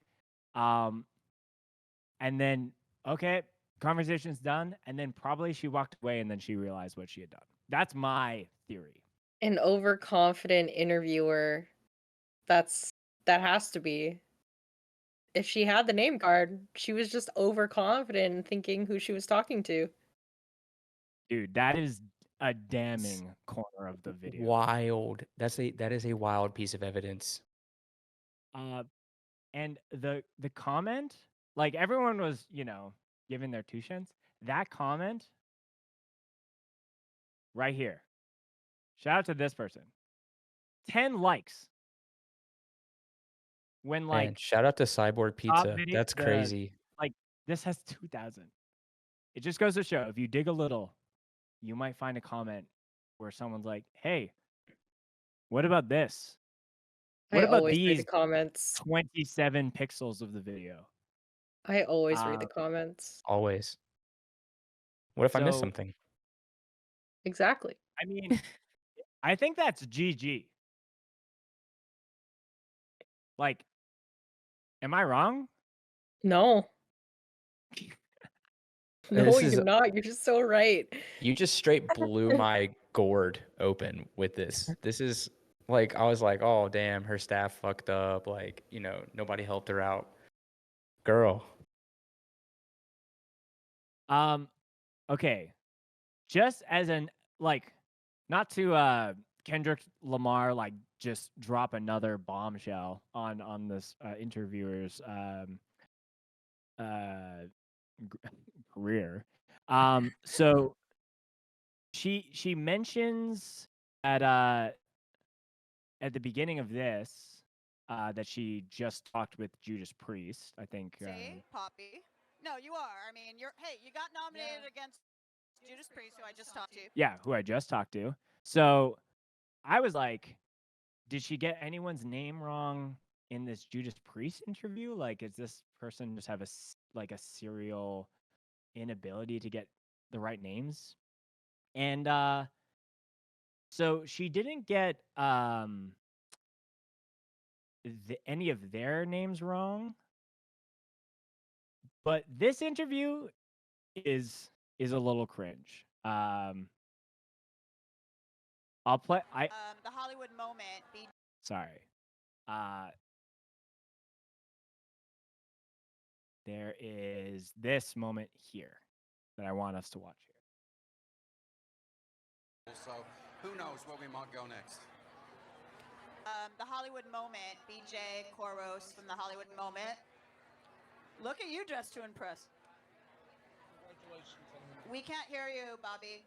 And then okay, conversation's done, and then probably she walked away and then she realized what she had done. That's my theory. An overconfident interviewer. That has to be. If she had the name card, she was just overconfident in thinking who she was talking to. Dude, that is a damning corner of the video. Wild. That is a wild piece of evidence. And the comment, like everyone was, giving their 2 cents. That comment right here. Shout out to this person. 10 likes. When like Man, shout out to Cyborg top Pizza. video- That's the- crazy. Like this has 2,000. it just goes to show, if you dig a little, you might find a comment where someone's like, "Hey, what about this? What I about always read the these comments. 27 pixels of the video?" I always read the Uh, comments. Always. What if I miss So, something? Exactly. I mean, I think that's GG. Like, am I wrong? No. No, This you're is not. You're just so right. you just straight blew my gourd open with this. This is like I was like, oh damn, her staff fucked up. Like, you know, nobody helped her out. Girl. Okay. Just as an like, not to Kendrick Lamar like just drop another bombshell on this interviewer's uh career. So she mentions at the beginning of this that she just talked with Judas Priest. I think. See, Poppy. No, you are. I mean, you got nominated against Judas Priest, who I just talked to. Yeah, who I just talked to. So I was like, did she get anyone's name wrong in this Judas Priest interview? Like, is this person just have a serial inability to get the right names? And so she didn't get any of their names wrong. But this interview is a little cringe. I'll play. The Hollywood moment. Sorry. There is this moment here that I want us to watch here. So who knows where we might go next? The Hollywood moment. BJ Koros from the Hollywood moment. Look at you dressed to impress. We can't hear you, Bobby.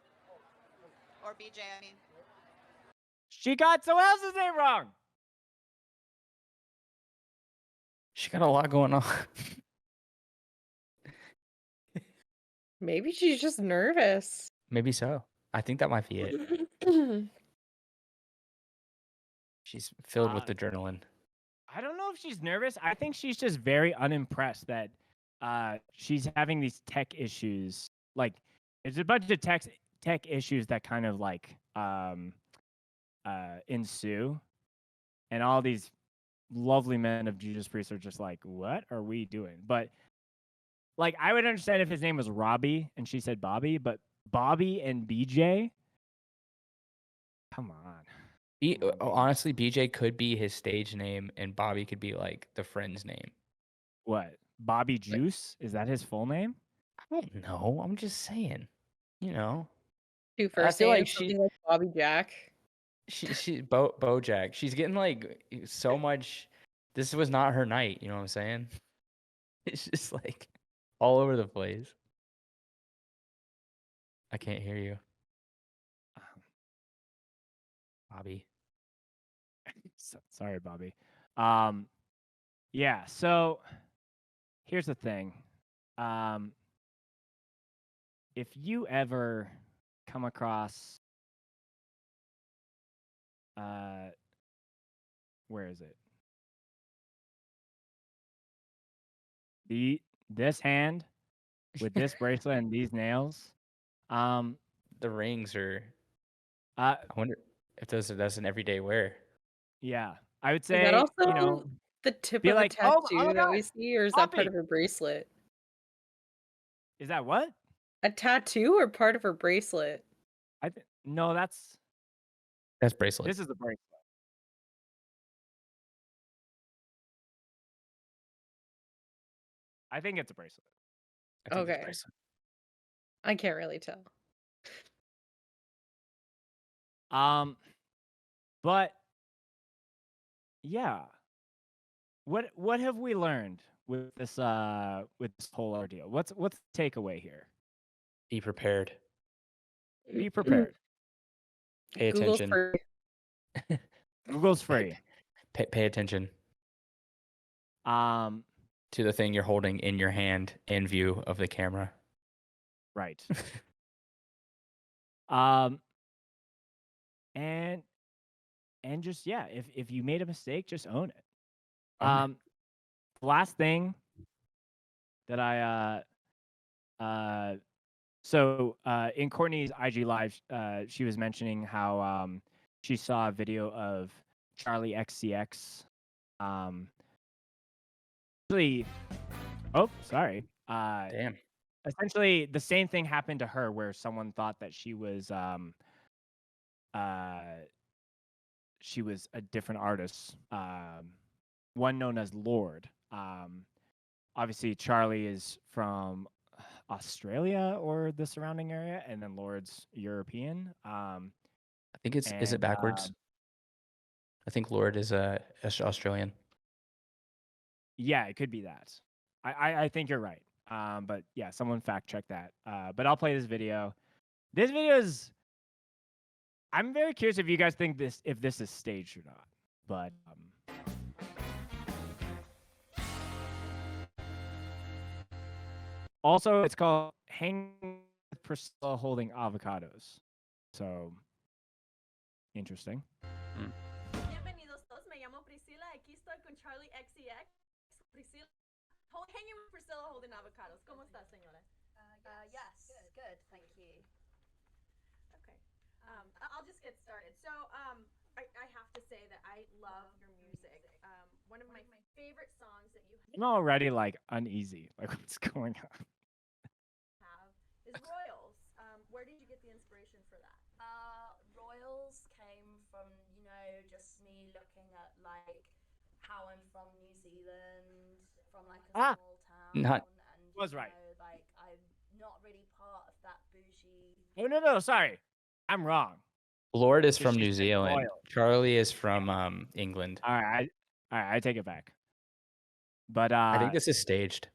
Or BJ, I mean. She got someone else's name wrong. She got a lot going on. Maybe she's just nervous. Maybe so. I think that might be it. She's filled with adrenaline. I don't know if she's nervous. I think she's just very unimpressed that she's having these tech issues. Like, there's a bunch of tech issues that kind of like ensue, and all these lovely men of Judas Priest are just like, what are we doing? But like, I would understand if his name was Robbie and she said Bobby, but Bobby and BJ, come on. Honestly, BJ could be his stage name, and Bobby could be like the friend's name. What? Bobby Juice? Is that his full name? I don't know. I'm just saying. You know. Two first feel names, like something like Bobby Jack. She Bojack. She's getting like so much. This was not her night. You know what I'm saying? It's just like all over the place. I can't hear you, Bobby. Sorry, Bobby. Yeah. So here's the thing. If you ever come across, where is it? This hand with this bracelet and these nails. The rings are. I wonder if that's an everyday wear. Yeah, I would Is that say, also the tip be of like, a "Oh, tattoo that we see, or is that part of her bracelet? Is that what? A tattoo or part of her bracelet? No, that's bracelet. This is the bracelet. I think it's a bracelet. I think it's a Okay. bracelet. I can't really tell. But yeah, what have we learned with this whole ordeal? What's the takeaway here? Be prepared. Be prepared. Pay Google's attention. free. Google's free. Pay attention To the thing you're holding in your hand in view of the camera. Right. Um, and just yeah, if you made a mistake, just own it. Own it. The last thing that in Courtney's IG live, she was mentioning how she saw a video of Charlie XCX. Actually, oh, sorry. Damn. Essentially, the same thing happened to her, where someone thought that she was a different artist, one known as Lord. Obviously, Charlie is from Australia or the surrounding area, and then Lord's European. I think is it backwards? I think Lord is Australian. Yeah, it could be that. I think you're right. But yeah, someone fact check that. But I'll play this video. This video is. I'm very curious if you guys think if this is staged or not. But also, it's called "Hanging with Priscilla Holding Avocados." So interesting. Bienvenidos todos, me llamo Priscilla. Aquí estoy con Charlie XCX. Priscilla, hanging with Priscilla holding avocados. ¿Cómo está, señora? Yes, good, thank you. Okay. I'll just get started. So, I have to say that I love your music. One of my favorite songs that you I'm already like uneasy. Like, what's going on? have is Royals. Where did you get the inspiration for that? Royals came from, just me looking at like how I'm from New Zealand, from like a small town, and was right. Like I'm not really part of that bougie. Oh no, sorry, I'm wrong. Lord is from New Zealand. Royal. Charlie is from England. All right, I take it back. But I think this is staged.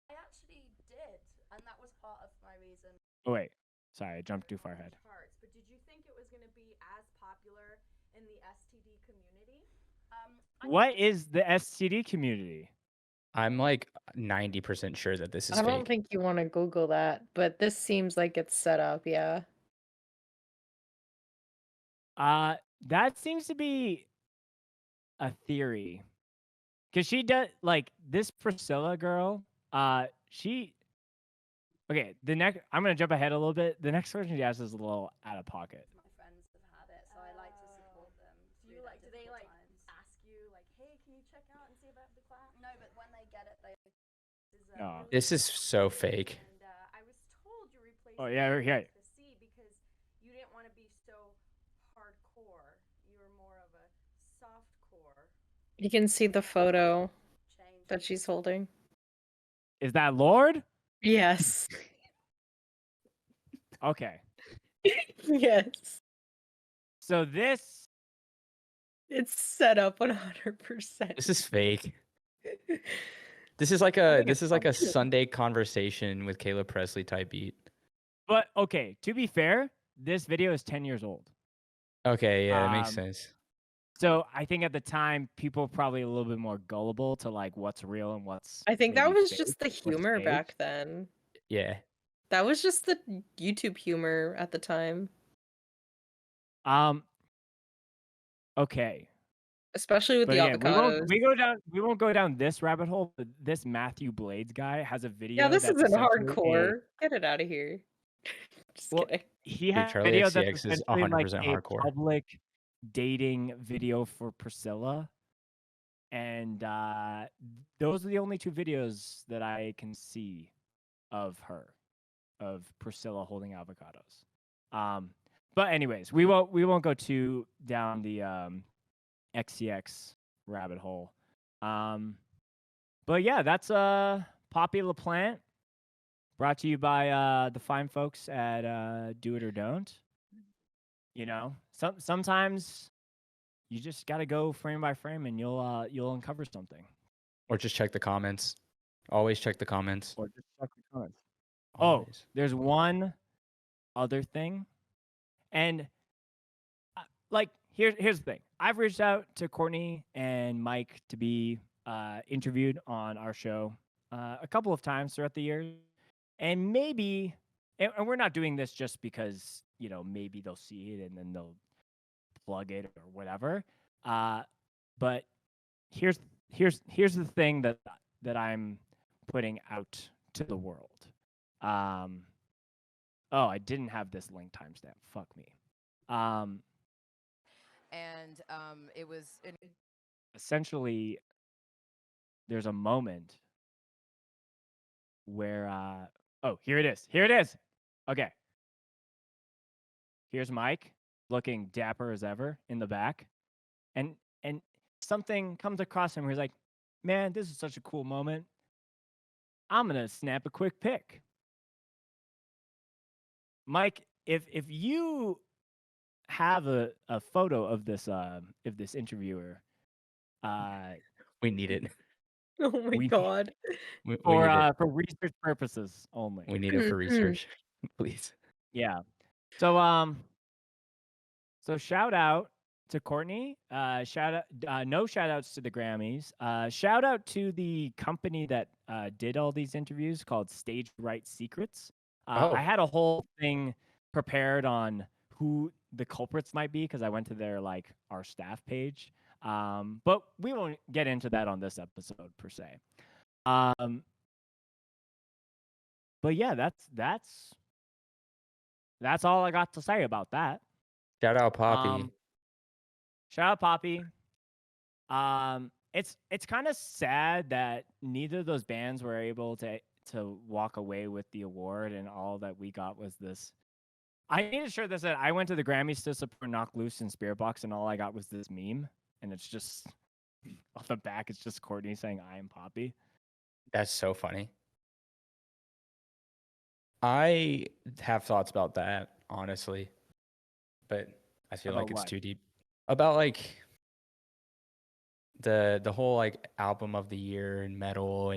I actually did, and that was part of my reason. Oh wait, sorry, I jumped too far ahead. But did you think it was going to be as popular in the STD community? What is the STD community? I'm like 90% sure that this is I fake. don't think you want to Google that, but this seems like it's set up, yeah. That seems to be a theory. Because she does, like, this Priscilla girl, she... Okay, I'm going to jump ahead a little bit. The next question she asks is a little out of pocket. My friends have had it, so I like to support them. Do they like ask you, like, hey, can you check out and see about the class? No, but when they get it, they... Oh. This is so fake. And I was told you replaced the C because you didn't want to be so hardcore. You were more of a soft core. You can see the photo that she's holding. Is that Lord? Yes. Okay. Yes. So this... It's set up 100%. This is fake. This is like a Sunday conversation with Caleb Presley type beat. But okay, to be fair, this video is 10 years old. Okay, yeah, that makes sense. So I think at the time, people probably a little bit more gullible to like what's real and what's. I think that maybe was fake, just the what's humor fake. back then. Yeah. That was just the YouTube humor at the time. Okay. Especially with But the again, avocados. we won't go down this rabbit hole, but this Matthew Blades guy has a video. Yeah, this that's isn't essentially hardcore. Get it out of here. Just kidding. He has a Charlie video XCX that's is essentially 100% like a hardcore. public dating video for Priscilla. And those are the only two videos that I can see of her, of Priscilla holding avocados. But anyways, we won't go too down the XCX rabbit hole. But yeah, that's Poppy LaPlante, brought to you by the fine folks at Do It or Don't. You know, sometimes you just gotta go frame by frame, and you'll uncover something. Or just check the comments. Always check the comments. Or just check the comments. Always. Oh, there's one other thing, and like here's the thing. I've reached out to Courtney and Mike to be interviewed on our show. a couple of times throughout the years, and maybe, and we're not doing this just because maybe they'll see it and then they'll plug it or whatever. But here's the thing that I'm putting out to the world. Oh, I didn't have this link timestamp. Fuck me. And it was essentially there's a moment where oh, here it is. Here it is. Okay. Here's Mike looking dapper as ever in the back. And something comes across him where he's like, "Man, this is such a cool moment. I'm going to snap a quick pic." Mike, if you have a photo of this interviewer, we need it. Oh my god. We need it. For research purposes only. We need it for research, please. Yeah. So so shout out to Courtney. Shout out no shout outs to the Grammys. Shout out to the company that did all these interviews called Stage Right Secrets. I had a whole thing prepared on who the culprits might be because I went to their our staff page. But we won't get into that on this episode per se. But yeah, that's all I got to say about that. Shout out Poppy. Shout out Poppy. It's kind of sad that neither of those bands were able to walk away with the award, and all that we got was this. I need to share this. That I went to the Grammys to support Knock Loose and SPIRITBOX, and all I got was this meme, and it's just off the back. It's just Courtney saying, "I am Poppy." That's so funny. I have thoughts about that, honestly, but I feel like it's too deep. About the whole album of the year and metal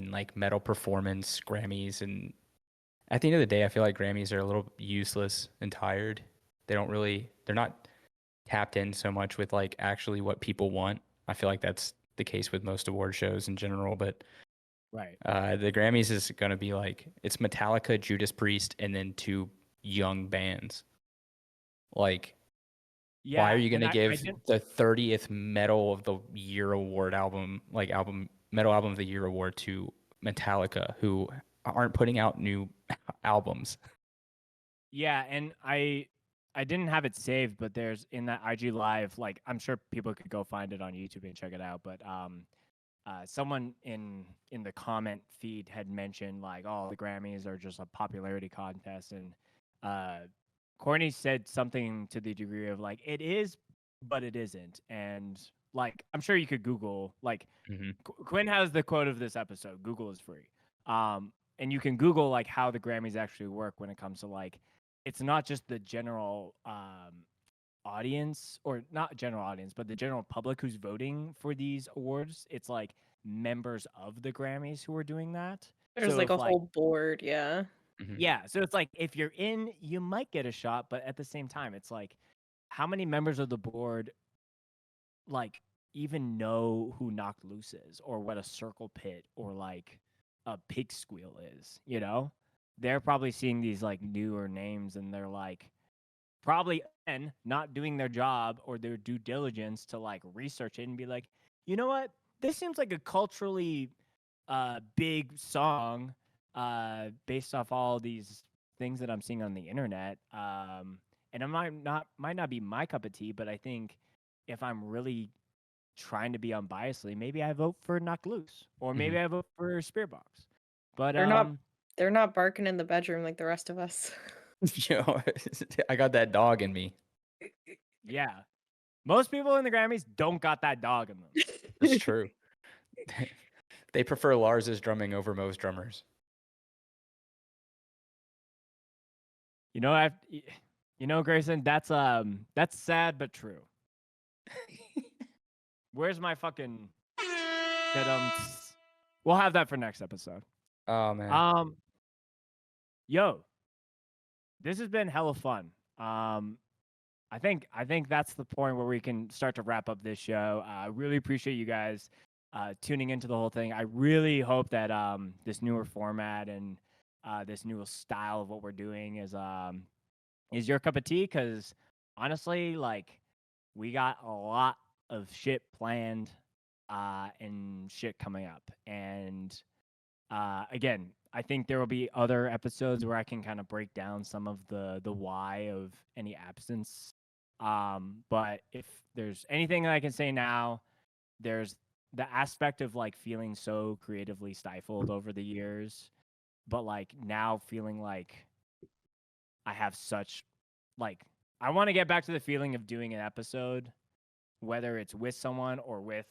performance Grammys, and at the end of the day, I feel like Grammys are a little useless and tired. They're not tapped in so much with actually what people want. I feel like that's the case with most award shows in general, but right. The Grammys is going to be it's Metallica, Judas Priest, and then 2 young bands. Yeah, why are you going to give the 30th Metal of the Year award album, Metal Album of the Year award to Metallica, who aren't putting out new albums? Yeah, and I didn't have it saved, but there's in that IG Live, I'm sure people could go find it on YouTube and check it out, but someone in the comment feed had mentioned oh, the Grammys are just a popularity contest, and Courtney said something to the degree of it is, but it isn't. And I'm sure you could Google Quinn has the quote of this episode, Google is free. And you can Google how the Grammys actually work when it comes to it's not just the general audience, or not general audience, but the general public who's voting for these awards. It's members of the Grammys who are doing that. There's so a whole board, yeah. Yeah, so it's if you're in, you might get a shot, but at the same time, it's how many members of the board even know who Knocked Loose is, or what a circle pit or a pig squeal is, They're probably seeing these newer names, and they're probably not doing their job or their due diligence to research it and be you know what? This seems like a culturally big song based off all these things that I'm seeing on the internet. And it might not be my cup of tea, but I think if I'm really trying to be unbiasedly, maybe I vote for Knock Loose, or maybe I vote for SPIRITBOX. But they're not barking in the bedroom like the rest of us. Yo, I got that dog in me. Yeah. Most people in the Grammys don't got that dog in them. It's true. They prefer Lars's drumming over most drummers. Grayson, that's sad but true. Where's my fucking we'll have that for next episode. Oh man. Yo, this has been hella fun. I think that's the point where we can start to wrap up this show. I really appreciate you guys tuning into the whole thing. I really hope that this newer format and this new style of what we're doing is your cup of tea. Because honestly, like, we got a lot of shit planned and shit coming up. And again, I think there will be other episodes where I can kind of break down some of the why of any absence. But if there's anything that I can say now, there's the aspect of like feeling so creatively stifled over the years, but like now feeling like I have such like I want to get back to the feeling of doing an episode, whether it's with someone or with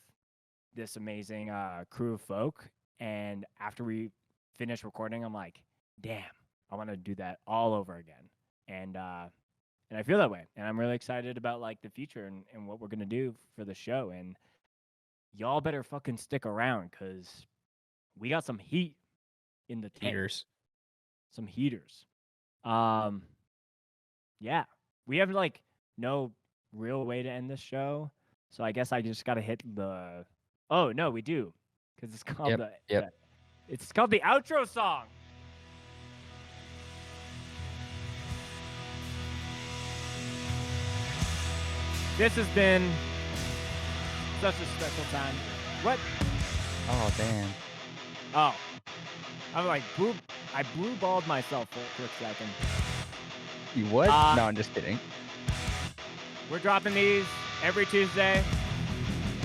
this amazing crew of folk. And after we finish recording, I'm like, damn, I want to do that all over again. And I feel that way. And I'm really excited about like the future and what we're gonna do for the show. And y'all better fucking stick around, because we got some heat in the tank. Some heaters. Yeah. We have like no real way to end this show. So I guess I just gotta hit the Oh no, we do. Because it's called it's called the outro song. This has been such a special time. What? Oh, damn. Oh. I'm like, I blue-balled myself for a second. You what? No, I'm just kidding. We're dropping these every Tuesday.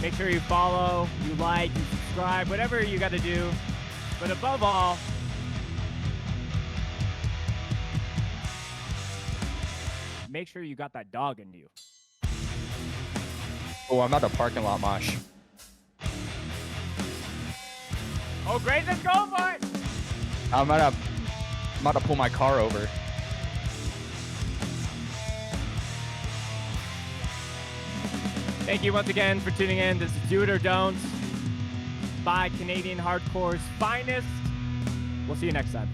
Make sure you follow, you like, you subscribe, whatever you got to do. But above all, make sure you got that dog in you. Oh, I'm at the parking lot, mosh. Oh, great, let's go for it! I'm about to pull my car over. Thank you once again for tuning in. This is Do It or Don't by Canadian Hardcore's finest. We'll see you next time.